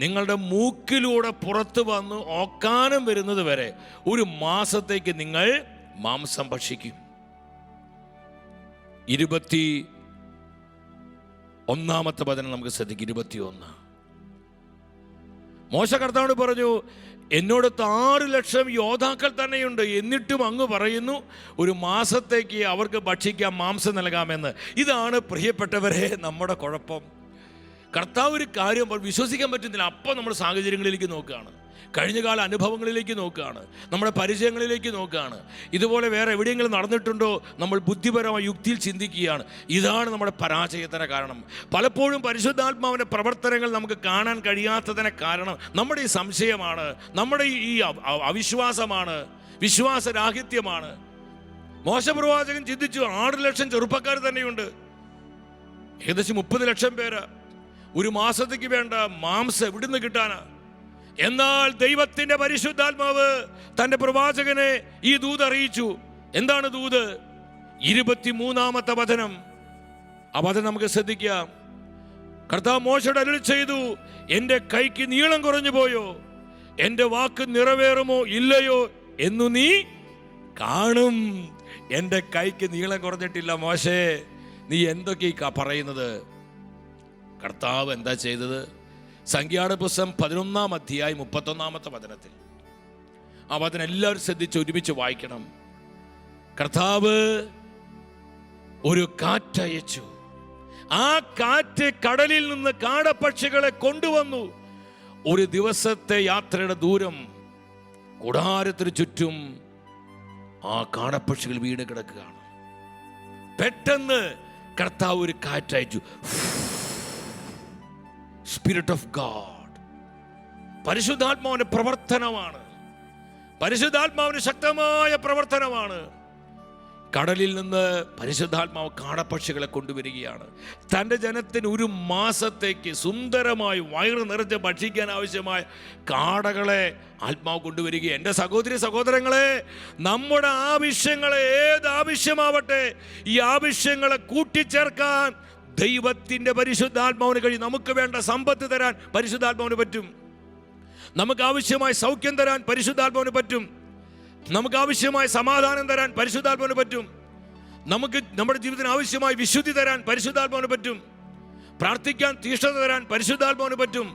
നിങ്ങളുടെ മൂക്കിലൂടെ പുറത്ത് വന്ന് ഓക്കാനം വരുന്നത് വരെ 1 മാസത്തേക്ക് നിങ്ങൾ മാംസം ഭക്ഷിക്കും. 21-ാമത്തെ വചനം നമുക്ക് ശ്രദ്ധിക്കും. 21. മോശ കർത്താവിനോട് പറഞ്ഞു, എന്നോടൊത്ത് 6 ലക്ഷം യോദ്ധാക്കൾ തന്നെയുണ്ട്, എന്നിട്ടും അങ്ങ് പറയുന്നു 1 മാസത്തേക്ക് അവർക്ക് ഭക്ഷിക്കാൻ മാംസം നൽകാമെന്ന്. ഇതാണ് പ്രിയപ്പെട്ടവരെ നമ്മുടെ കുഴപ്പം. കർത്താവ് ഒരു കാര്യം വിശ്വസിക്കാൻ പറ്റുന്നില്ല. അപ്പം നമ്മുടെ സാഹചര്യങ്ങളിലേക്ക് നോക്കുകയാണ്, കഴിഞ്ഞകാല അനുഭവങ്ങളിലേക്ക് നോക്കുകയാണ്, നമ്മുടെ പരിചയങ്ങളിലേക്ക് നോക്കുകയാണ്. ഇതുപോലെ വേറെ എവിടെയെങ്കിലും നടന്നിട്ടുണ്ടോ നമ്മൾ ബുദ്ധിപരമായ യുക്തിയിൽ ചിന്തിക്കുകയാണ്. ഇതാണ് നമ്മുടെ പരാജയത്തിന് കാരണം. പലപ്പോഴും പരിശുദ്ധാത്മാവിൻ്റെ പ്രവർത്തനങ്ങൾ നമുക്ക് കാണാൻ കഴിയാത്തതിന് കാരണം നമ്മുടെ ഈ സംശയമാണ്, നമ്മുടെ ഈ അവിശ്വാസമാണ്, വിശ്വാസരാഹിത്യമാണ്. മോശ പ്രവാചകൻ ചിന്തിച്ചു, 6 ലക്ഷം ചെറുപ്പക്കാർ തന്നെയുണ്ട്, ഏകദേശം 30 ലക്ഷം പേര്. 1 മാസത്തേക്ക് വേണ്ട മാംസം എവിടുന്ന് കിട്ടാനാ? എന്നാൽ ദൈവത്തിന്റെ പരിശുദ്ധാത്മാവ് തന്റെ പ്രവാചകനെ ഈ ദൂത് അറിയിച്ചു. എന്താണ് ദൂത്? 23-ാമത്തെ വചനം. ആ വചനം നമുക്ക് ശ്രദ്ധിക്കാം. കർത്താവ് മോശയോട് അരുളി ചെയ്തു, എൻ്റെ കൈക്ക് നീളം കുറഞ്ഞു പോയോ? എൻ്റെ വാക്ക് നിറവേറുമോ ഇല്ലയോ എന്നു നീ കാണും. എൻ്റെ കൈക്ക് നീളം കുറഞ്ഞിട്ടില്ല മോശേ, നീ എന്തൊക്കെയാ പറയുന്നത്? കർത്താവ് എന്താ ചെയ്തത്? സംഖ്യയുടെ പുസ്തകം 11-ാം അധ്യായം 31-ാമത്തെ വചനത്തിൽ, ആ വചനം എല്ലാവരും ശ്രദ്ധിച്ച് ഒരുമിച്ച് വായിക്കണം. കർത്താവ് ഒരു കാറ്റയച്ചു. ആ കാറ്റ് കടലിൽ നിന്ന് കാടപ്പക്ഷികളെ കൊണ്ടുവന്നു. 1 ദിവസത്തെ യാത്രയുടെ ദൂരം കൂടാരത്തിന് ചുറ്റും ആ കാടപ്പക്ഷികൾ വീണ് കിടക്കുകയാണ്. പെട്ടെന്ന് കർത്താവ് ഒരു കാറ്റയച്ചു. സ്പിരിറ്റ് ഓഫ് ഗാഡ്, പരിശുദ്ധാത്മാവിന്റെ പ്രവർത്തനമാണ്. പരിശുദ്ധാത്മാവിന്റെ ശക്തമായ പ്രവർത്തനമാണ്. കടലിൽ നിന്ന് പരിശുദ്ധാത്മാവ് കാടപ്പക്ഷികളെ കൊണ്ടുവരികയാണ്. തൻ്റെ ജനത്തിന് 1 മാസത്തേക്ക് സുന്ദരമായി വയറ് നിറച്ച് ഭക്ഷിക്കാൻ ആവശ്യമായ കാടകളെ ആത്മാവ് കൊണ്ടുവരിക. എൻ്റെ സഹോദരി സഹോദരങ്ങളെ, നമ്മുടെ ആവശ്യങ്ങളെ, ഏത് ആവശ്യമാവട്ടെ, ഈ ആവശ്യങ്ങളെ കൂട്ടിച്ചേർക്കാൻ ദൈവത്തിൻ്റെ പരിശുദ്ധാത്മാവിന് കഴിയും. നമുക്ക് വേണ്ട സമ്പത്ത് തരാൻ പരിശുദ്ധാത്മാവിന് പറ്റും. നമുക്ക് ആവശ്യമായ സൗഖ്യം തരാൻ പരിശുദ്ധാത്മാവിന് പറ്റും. നമുക്ക് ആവശ്യമായ സമാധാനം തരാൻ പരിശുദ്ധാത്മാവിന് പറ്റും. നമുക്ക് നമ്മുടെ ജീവിതത്തിന് ആവശ്യമായ വിശുദ്ധി തരാൻ പരിശുദ്ധാത്മാവിന് പറ്റും. പ്രാർത്ഥിക്കാൻ തീഷ്ണത തരാൻ പരിശുദ്ധാത്മാവിന് പറ്റും.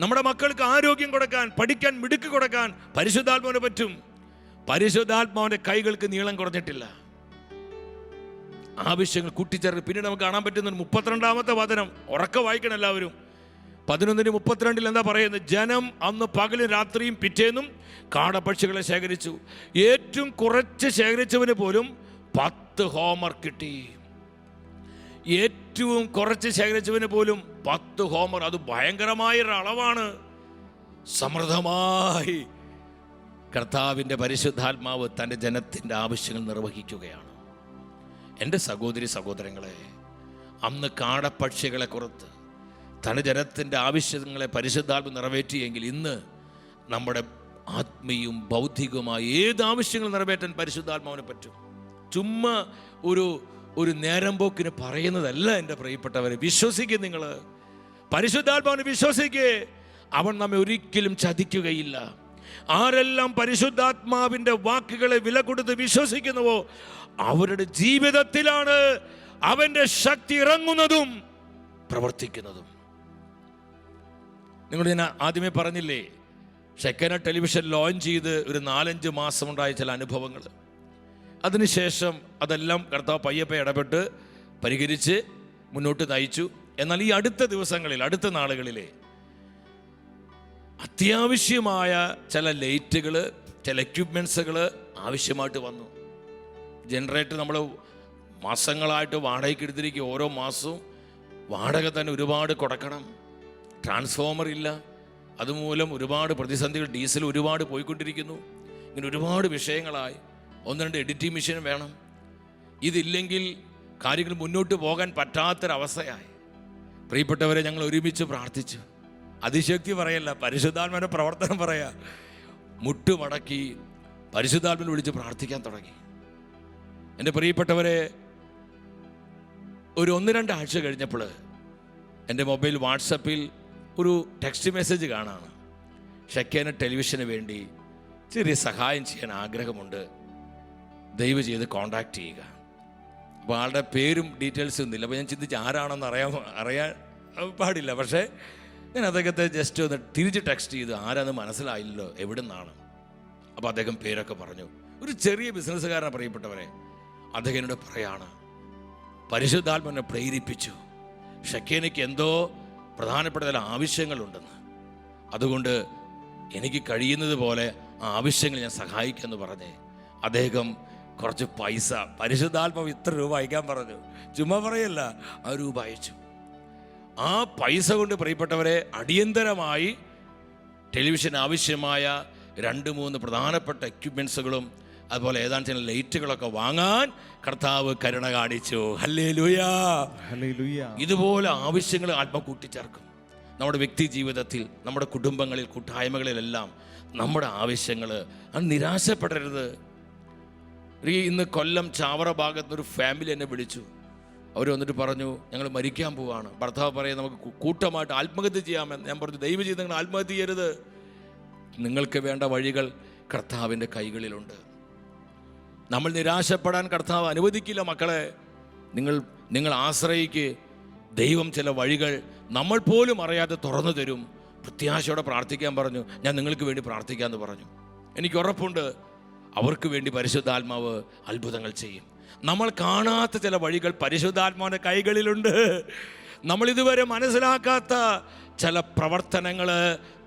നമ്മുടെ മക്കൾക്ക് ആരോഗ്യം കൊടുക്കാൻ, പഠിക്കാൻ മിടുക്ക് കൊടുക്കാൻ പരിശുദ്ധാത്മാവിന് പറ്റും. പരിശുദ്ധാത്മാവിന്റെ കൈകൾക്ക് നീളം കുറഞ്ഞിട്ടില്ല. ആവശ്യങ്ങൾ കൂട്ടിച്ചേർത്ത് പിന്നീട് നമുക്ക് കാണാൻ പറ്റുന്ന 32-ാമത്തെ വചനം ഉറക്കെ വായിക്കണം എല്ലാവരും. 11:32 എന്താ പറയുന്നത്? ജനം അന്ന് പകലും രാത്രിയും പിറ്റേന്നും കാടപ്പക്ഷികളെ ശേഖരിച്ചു. ഏറ്റവും കുറച്ച് ശേഖരിച്ചവന് പോലും 10 ഹോമർ കിട്ടി. ഏറ്റവും കുറച്ച് ശേഖരിച്ചവന് പോലും 10 ഹോമർ, അത് ഭയങ്കരമായൊരു അളവാണ്. സമൃദ്ധമായി കർത്താവിൻ്റെ പരിശുദ്ധാത്മാവ് തൻ്റെ ജനത്തിൻ്റെ ആവശ്യങ്ങൾ നിർവഹിക്കുകയാണ്. എൻ്റെ സഹോദരി സഹോദരങ്ങളെ, അന്ന് കാടപ്പക്ഷികളെ പുറത്ത് തൻ്റെ ജനത്തിൻ്റെ ആവശ്യങ്ങളെ പരിശുദ്ധാത്മ നിറവേറ്റിയെങ്കിൽ ഇന്ന് നമ്മുടെ ആത്മീയവും ഭൗതികവുമായ ഏത് ആവശ്യങ്ങൾ നിറവേറ്റാൻ പരിശുദ്ധാത്മാവിനെ പറ്റും. ചുമ്മാ ഒരു നേരം പോക്കിന് പറയുന്നതല്ല എൻ്റെ പ്രിയപ്പെട്ടവരെ. വിശ്വസിക്കുക, നിങ്ങൾ പരിശുദ്ധാത്മാവിനെ വിശ്വസിക്കുക. അവൻ നമ്മെ ഒരിക്കലും ചതിക്കുകയില്ല. ആരെല്ലാം പരിശുദ്ധാത്മാവിൻ്റെ വാക്കുകളെ വില കൊടുത്ത് വിശ്വസിക്കുന്നുവോ അവരുടെ ജീവിതത്തിലാണ് അവൻ്റെ ശക്തി ഇറങ്ങുന്നതും പ്രവർത്തിക്കുന്നതും. നിങ്ങൾ ഞാൻ ആദ്യമേ പറഞ്ഞില്ലേ, ഷെക്കന ടെലിവിഷൻ ലോഞ്ച് ചെയ്ത് ഒരു 4-5 മാസം ഉണ്ടായ ചില അനുഭവങ്ങൾ. അതിനുശേഷം അതെല്ലാം കർത്താവ് പയ്യപ്പ ഇടപെട്ട് പരിഹരിച്ച് മുന്നോട്ട് നയിച്ചു. എന്നാൽ ഈ അടുത്ത ദിവസങ്ങളിൽ, അടുത്ത നാളുകളിലെ അത്യാവശ്യമായ ചില ലൈറ്റുകൾ, ചില എക്യുപ്മെൻസുകൾ ആവശ്യമായിട്ട് വന്നു. ജനറേറ്റർ നമ്മൾ മാസങ്ങളായിട്ട് വാടകയ്ക്ക് എടുത്തിരിക്കുക. ഓരോ മാസവും വാടക തന്നെ ഒരുപാട് കൊടുക്കണം. ട്രാൻസ്ഫോമർ ഇല്ല, അതുമൂലം ഒരുപാട് പ്രതിസന്ധികൾ. ഡീസൽ ഒരുപാട് പോയിക്കൊണ്ടിരിക്കുന്നു. ഇങ്ങനെ ഒരുപാട് വിഷയങ്ങളായി. 1-2 എഡിറ്റിംഗ് മെഷീൻ വേണം. ഇതില്ലെങ്കിൽ കാര്യങ്ങൾ മുന്നോട്ട് പോകാൻ പറ്റാത്തൊരവസ്ഥയായി. പ്രിയപ്പെട്ടവരെ, ഞങ്ങൾ ഒരുമിച്ച് പ്രാർത്ഥിച്ചു. അതിശക്തി പറയല്ല, പരിശുദ്ധാത്മാവിൻ്റെ പ്രവർത്തനം പറയാ. മുട്ടുമടക്കി പരിശുദ്ധാത്മാവിനെ വിളിച്ച് പ്രാർത്ഥിക്കാൻ തുടങ്ങി. എൻ്റെ പ്രിയപ്പെട്ടവരെ, ഒരു 1-2 ആഴ്ച കഴിഞ്ഞപ്പോൾ എൻ്റെ മൊബൈൽ വാട്സപ്പിൽ ഒരു ടെക്സ്റ്റ് മെസ്സേജ് കാണാണ്. ഷെക്കേന ടെലിവിഷന് വേണ്ടി ചെറിയ സഹായം ചെയ്യാൻ ആഗ്രഹമുണ്ട്, ദയവ് ചെയ്ത് കോണ്ടാക്ട് ചെയ്യുക. അപ്പോൾ ആളുടെ പേരും ഡീറ്റെയിൽസും ഒന്നുമില്ല. അപ്പോൾ ഞാൻ ചിന്തിച്ച് ആരാണെന്ന് അറിയാൻ പാടില്ല. പക്ഷേ ഞാൻ അദ്ദേഹത്തെ ജസ്റ്റ് ഒന്ന് തിരിച്ച് ടെക്സ്റ്റ് ചെയ്തു. ആരാന്ന് മനസ്സിലായില്ലല്ലോ, എവിടെ നിന്നാണ്. അപ്പോൾ അദ്ദേഹം പേരൊക്കെ പറഞ്ഞു. ഒരു ചെറിയ ബിസിനസ്സുകാരനെ, പ്രിയപ്പെട്ടവരെ. അദ്ദേഹം എന്നോട് പറയാണ്, പരിശുദ്ധാത്മാവിനെ പ്രേരിപ്പിച്ചു, ഷെക്കേനയ്ക്ക് എന്തോ പ്രധാനപ്പെട്ട ചില ആവശ്യങ്ങളുണ്ടെന്ന്, അതുകൊണ്ട് എനിക്ക് കഴിയുന്നത് പോലെ ആ ആവശ്യങ്ങൾ ഞാൻ സഹായിക്കാമെന്ന് പറഞ്ഞ് അദ്ദേഹം കുറച്ച് പൈസ, പരിശുദ്ധാത്മാവ് ഇത്ര രൂപ അയക്കാൻ പറഞ്ഞു, ചുമ്മാ പറയല്ല, ആ രൂപ അയച്ചു. ആ പൈസ കൊണ്ട് പ്രിയപ്പെട്ടവരെ അടിയന്തരമായി ടെലിവിഷൻ ആവശ്യമായ 2-3 പ്രധാനപ്പെട്ട എക്യുപ്മെൻസുകളും അതുപോലെ ഏതാണ്ട് ചില ലൈറ്റുകളൊക്കെ വാങ്ങാൻ കർത്താവ് കരുണ കാണിച്ചു. ഹല്ലേലൂയാ, ഹല്ലേലൂയ. ഇതുപോലെ ആവശ്യങ്ങൾ ആത്മ കൂട്ടിച്ചേർക്കും. നമ്മുടെ വ്യക്തി ജീവിതത്തിൽ, നമ്മുടെ കുടുംബങ്ങളിൽ, കൂട്ടായ്മകളിലെല്ലാം നമ്മുടെ ആവശ്യങ്ങൾ. അത് നിരാശപ്പെടരുത്. ഇന്ന് കൊല്ലം ചാവറ ഭാഗത്തൊരു ഫാമിലി എന്നെ വിളിച്ചു. അവർ വന്നിട്ട് പറഞ്ഞു, ഞങ്ങൾ മരിക്കാൻ പോവാണ്. ഭർത്താവ് പറയാം, നമുക്ക് കൂട്ടമായിട്ട് ആത്മഹത്യ ചെയ്യാമെന്ന്. ഞാൻ പറഞ്ഞു, ദയവ് ചെയ്ത് നിങ്ങൾ ആത്മഹത്യ ചെയ്യരുത്. നിങ്ങൾക്ക് വേണ്ട വഴികൾ കർത്താവിൻ്റെ കൈകളിലുണ്ട്. നമ്മൾ നിരാശപ്പെടാൻ കർത്താവ് അനുവദിക്കില്ല മക്കളെ. നിങ്ങൾ ആശ്രയിക്ക്. ദൈവം ചില വഴികൾ നമ്മൾ പോലും അറിയാതെ തുറന്നു തരും. പ്രത്യാശയോടെ പ്രാർത്ഥിക്കാൻ പറഞ്ഞു. ഞാൻ നിങ്ങൾക്ക് വേണ്ടി പ്രാർത്ഥിക്കാമെന്ന് പറഞ്ഞു. എനിക്ക് ഉറപ്പുണ്ട് അവർക്ക് വേണ്ടി പരിശുദ്ധാത്മാവ് അത്ഭുതങ്ങൾ ചെയ്യും. നമ്മൾ കാണാത്ത ചില വഴികൾ പരിശുദ്ധാത്മാവിൻ്റെ കൈകളിലുണ്ട്. നമ്മൾ ഇതുവരെ മനസ്സിലാക്കാത്ത ചില പ്രവർത്തനങ്ങൾ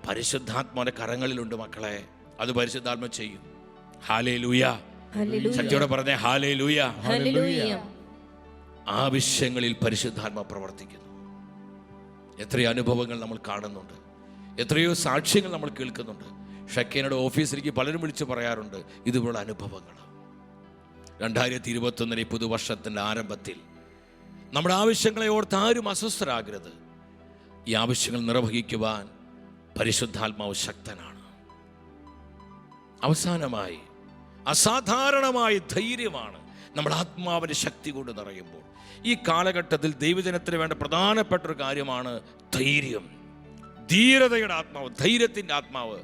പരിശുദ്ധാത്മാവിൻ്റെ കരങ്ങളിലുണ്ട് മക്കളെ. അത് പരിശുദ്ധാത്മ ചെയ്യും. ഹല്ലേലൂയ. ശക്തിയോടെ പറഞ്ഞേ ഹല്ലേലൂയ. ആവശ്യങ്ങളിൽ പരിശുദ്ധാത്മ പ്രവർത്തിക്കുന്നു. എത്രയോ അനുഭവങ്ങൾ നമ്മൾ കാണുന്നുണ്ട്, എത്രയോ സാക്ഷ്യങ്ങൾ നമ്മൾ കേൾക്കുന്നുണ്ട്. ഷെക്കേനയുടെ ഓഫീസിലേക്ക് പലരും വിളിച്ച് പറയാറുണ്ട് ഇതുപോലുള്ള അനുഭവങ്ങൾ. 2021 പുതുവർഷത്തിൻ്റെ ആരംഭത്തിൽ നമ്മുടെ ആവശ്യങ്ങളെ ഓർത്ത് ആരും അസ്വസ്ഥരാകരുത്. ഈ ആവശ്യങ്ങൾ നിർവഹിക്കുവാൻ പരിശുദ്ധാത്മാവ് ശക്തനാണ്. അവസാനമായി അസാധാരണമായ ധൈര്യമാണ് നമ്മൾ ആത്മാവിൻ്റെ ശക്തി കൊണ്ട് നിറയുമ്പോൾ. ഈ കാലഘട്ടത്തിൽ ദൈവജനത്തിന് വേണ്ട പ്രധാനപ്പെട്ട ഒരു കാര്യമാണ് ധൈര്യം, ധീരതയുടെ ആത്മാവ്, ധൈര്യത്തിൻ്റെ ആത്മാവ്.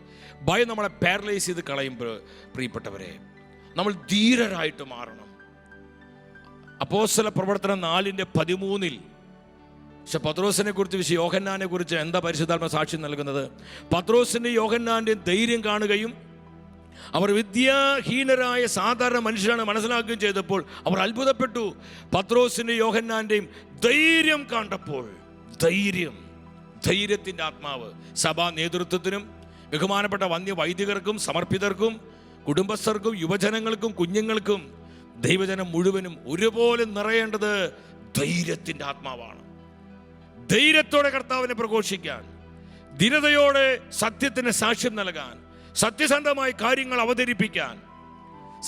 ഭയം നമ്മളെ പാരലൈസ് ചെയ്ത് കളയുമ്പോൾ പ്രിയപ്പെട്ടവരെ നമ്മൾ ധീരരായിട്ട് മാറണം. അപ്പോസ്തല പ്രവർത്തനം 4:13 പത്രോസിനെ കുറിച്ച്, യോഹന്നാനെ കുറിച്ച് എന്താ പരിശുദ്ധാത്മ സാക്ഷ്യം നൽകുന്നത്? പത്രോസിൻ്റെ യോഹന്നാൻ്റെയും ധൈര്യം കാണുകയും അവർ വിദ്യാഹീനരായ സാധാരണ മനുഷ്യരാണ് മനസ്സിലാക്കുകയും ചെയ്തപ്പോൾ അവർ അത്ഭുതപ്പെട്ടു. പത്രോസിൻ്റെ യോഹന്നാൻ്റെയും ധൈര്യം കണ്ടപ്പോൾ, ധൈര്യത്തിൻ്റെ ആത്മാവ് സഭാ നേതൃത്വത്തിനും ബഹുമാനപ്പെട്ട വൈദികർക്കും സമർപ്പിതർക്കും കുടുംബസ്ഥർക്കും യുവജനങ്ങൾക്കും കുഞ്ഞുങ്ങൾക്കും ദൈവജനം മുഴുവനും ഒരുപോലെ നിറയേണ്ടത് ധൈര്യത്തിന്റെ ആത്മാവാണ്. ധൈര്യത്തോടെ കർത്താവിനെ പ്രഘോഷിക്കാൻ, ധീരതയോടെ സത്യത്തിന് സാക്ഷ്യം നൽകാൻ, സത്യസന്ധമായി കാര്യങ്ങൾ അവതരിപ്പിക്കാൻ,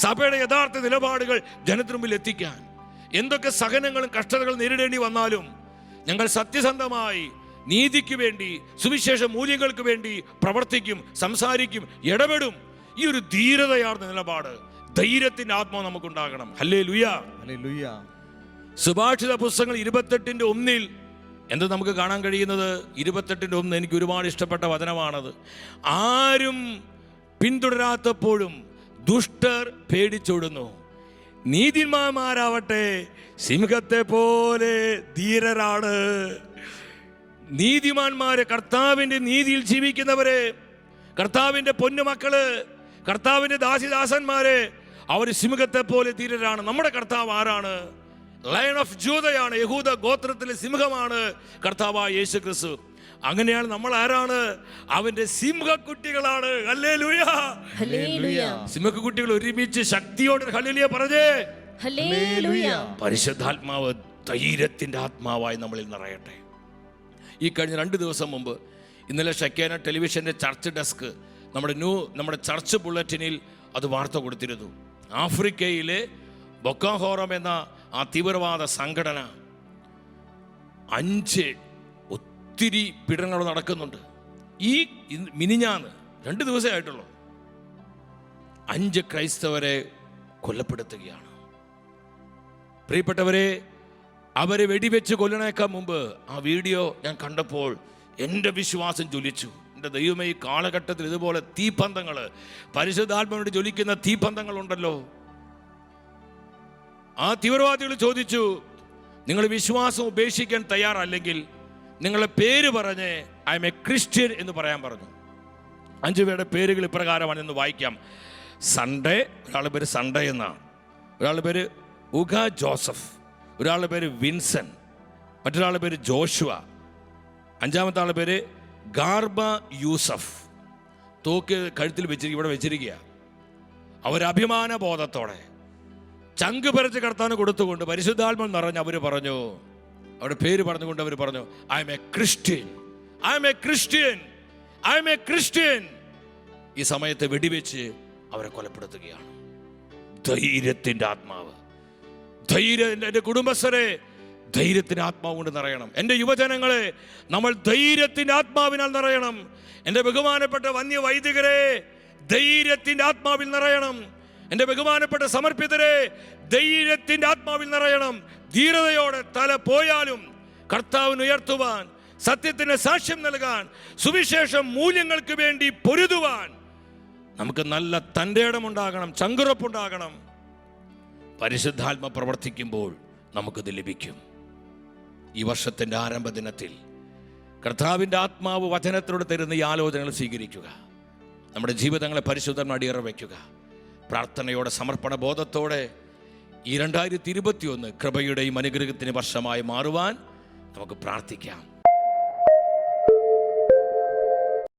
സഭയുടെ യഥാർത്ഥ നിലപാടുകൾ ജനത്തിനു മുമ്പിൽ എത്തിക്കാൻ. എന്തൊക്കെ സഹനങ്ങളും കഷ്ടതകളും നേരിടേണ്ടി വന്നാലും ഞങ്ങൾ സത്യസന്ധമായി നീതിക്ക് വേണ്ടി, സുവിശേഷ മൂല്യങ്ങൾക്ക് വേണ്ടി പ്രവർത്തിക്കും, സംസാരിക്കും, ഇടപെടും. ഈ ഒരു ധീരതയാർന്ന നിലപാട്, ധൈര്യത്തിന്റെ ആത്മാവ് നമുക്കുണ്ടാകണം. ഹല്ലേലൂയ. സുഭാഷിത പുസ്തകങ്ങൾ 28:1 എന്ത് നമുക്ക് കാണാൻ കഴിയുന്നത്? 28:1 എനിക്ക് ഒരുപാട് ഇഷ്ടപ്പെട്ട വചനമാണത്. ആരും പിന്തുടരാത്തപ്പോഴും ദുഷ്ടർ പേടിച്ചോടുന്നു, നീതിമാന്മാരാവട്ടെ സിംഹത്തെ പോലെ ധീരരാണ്. നീതിമാന്മാരെ, കർത്താവിൻ്റെ നീതിയിൽ ജീവിക്കുന്നവരെ, കർത്താവിൻ്റെ പൊന്നുമക്കള്, കർത്താവിൻ്റെ ദാസിദാസന്മാരെ, അവർ സിംഹത്തെ പോലെ ധീരരാണ്. നമ്മുടെ കർത്താവ് ആരാണ്? ലയൺ ഓഫ് ജൂദയാണ്, യഹൂദ ഗോത്രത്തിലെ സിംഹമാണ് കർത്താവായ യേശു ക്രിസ്തു. അങ്ങനെയാണ് നമ്മൾ ആരാണ്? അവന്റെ സിംഹക്കുട്ടികളാണ്. Hallelujah, hallelujah. സിംഹക്കുട്ടികൾ ഒരുമിച്ച് ശക്തിയോടെ ഹല്ലേലൂയ പറഞ്ഞേ. ഹല്ലേലൂയ. പരിശുദ്ധാത്മാവ് ധൈര്യത്തിന്റെ ആത്മാവായി നമ്മളിൽ നിറയട്ടെ. ഈ കഴിഞ്ഞ 2 ദിവസം മുമ്പ് ഇന്നലെ ഷക്കേന ടെലിവിഷന്റെ ചർച്ച് ഡെസ്ക് നമ്മുടെ ചർച്ച് ബുള്ളറ്റിനിൽ അത് വാർത്ത കൊടുത്തിരുന്നു. ആഫ്രിക്കയിലെ ബൊക്കോഹോറം എന്ന ആ തീവ്രവാദ സംഘടന 5 ഒത്തിരി പീഡനങ്ങൾ നടക്കുന്നുണ്ട്. ഈ മിനിഞ്ഞാന്ന് 2 ദിവസമേ ആയിട്ടുള്ളൂ, 5 ക്രൈസ്തവരെ കൊല്ലപ്പെടുത്തുകയാണ്. പ്രിയപ്പെട്ടവരെ, അവരെ വെടിവെച്ച് കൊല്ലണേക്കാൾ മുമ്പ് ആ വീഡിയോ ഞാൻ കണ്ടപ്പോൾ എൻ്റെ വിശ്വാസം ജ്വലിച്ചു. എൻ്റെ ദൈവമേ, ഈ കാലഘട്ടത്തിൽ ഇതുപോലെ തീപ്പന്തങ്ങൾ, പരിശുദ്ധാത്മാവിനോട് ജ്വലിക്കുന്ന തീപ്പന്തങ്ങളുണ്ടല്ലോ. ആ തീവ്രവാദികൾ ചോദിച്ചു, നിങ്ങൾ വിശ്വാസം ഉപേക്ഷിക്കാൻ തയ്യാറല്ലെങ്കിൽ നിങ്ങളുടെ പേര് പറഞ്ഞ് ഐ എം എ ക്രിസ്ത്യൻ എന്ന് പറയാൻ പറഞ്ഞു. 5 പേരുടെ പേരുകൾ ഇപ്രകാരമാണ് എന്ന് വായിക്കാം. സൺഡേ, ഒരാളുടെ പേര് സൺഡേ എന്നാണ്, ഒരാളുടെ പേര് ഉഗ ജോസഫ്, ഒരാളുടെ പേര് വിൻസൻ, മറ്റൊരാളുടെ പേര് ജോഷുവ, 5-ാമത്തെ ആളുടെ പേര് ഗാർബ യൂസഫ്. തോക്ക് കഴുത്തിൽ ഇവിടെ വെച്ചിരിക്കുക. അവരഭിമാന ബോധത്തോടെ ചങ്ക് പരച്ച് കർത്താവിന് കൊടുത്തുകൊണ്ട് പരിശുദ്ധാത്മ നിറഞ്ഞ് അവർ പറഞ്ഞു, അവരുടെ പേര് പറഞ്ഞുകൊണ്ട് അവർ പറഞ്ഞു, I M A Christian, I M A Christian, I M A Christian. ഈ സമയത്ത് വെടിവെച്ച് അവരെ കൊലപ്പെടുത്തുകയാണ്. ധൈര്യത്തിന്റെ ആത്മാവ്, എൻ്റെ കുടുംബസ്ഥരെ ധൈര്യത്തിന്റെ ആത്മാവ് കൊണ്ട് നിറയണം. എൻ്റെ യുവജനങ്ങളെ നമ്മൾ ധൈര്യത്തിന്റെ ആത്മാവിനാൽ നിറയണം. എൻ്റെ ബഹുമാനപ്പെട്ട വന്യവൈദികരെ ധൈര്യത്തിന്റെ ആത്മാവിൽ നിറയണം. എൻ്റെ ബഹുമാനപ്പെട്ട സമർപ്പിതരെ ധൈര്യത്തിന്റെ ആത്മാവിൽ നിറയണം. ധീരതയോടെ തല പോയാലും കർത്താവിന് ഉയർത്തുവാൻ, സത്യത്തിന് സാക്ഷ്യം നൽകാൻ, സുവിശേഷ മൂല്യങ്ങൾക്ക് വേണ്ടി പൊരുതുവാൻ നമുക്ക് നല്ല തൻ്റെ ഇടമുണ്ടാകണം, ചങ്കുറപ്പുണ്ടാകണം. പരിശുദ്ധാത്മ പ്രവർത്തിക്കുമ്പോൾ നമുക്കിത് ലഭിക്കും. ഈ വർഷത്തിൻ്റെ ആരംഭ ദിനത്തിൽ കർത്താവിൻ്റെ ആത്മാവ് വചനത്തിലൂടെ തരുന്ന ഈ ആലോചനകൾ സ്വീകരിക്കുക. നമ്മുടെ ജീവിതങ്ങളെ പരിശുദ്ധം അടിയറ വയ്ക്കുക. പ്രാർത്ഥനയോടെ, സമർപ്പണ ബോധത്തോടെ ഈ 2021 കൃപയുടെയും അനുഗ്രഹത്തിന് വർഷമായി മാറുവാൻ നമുക്ക് പ്രാർത്ഥിക്കാം.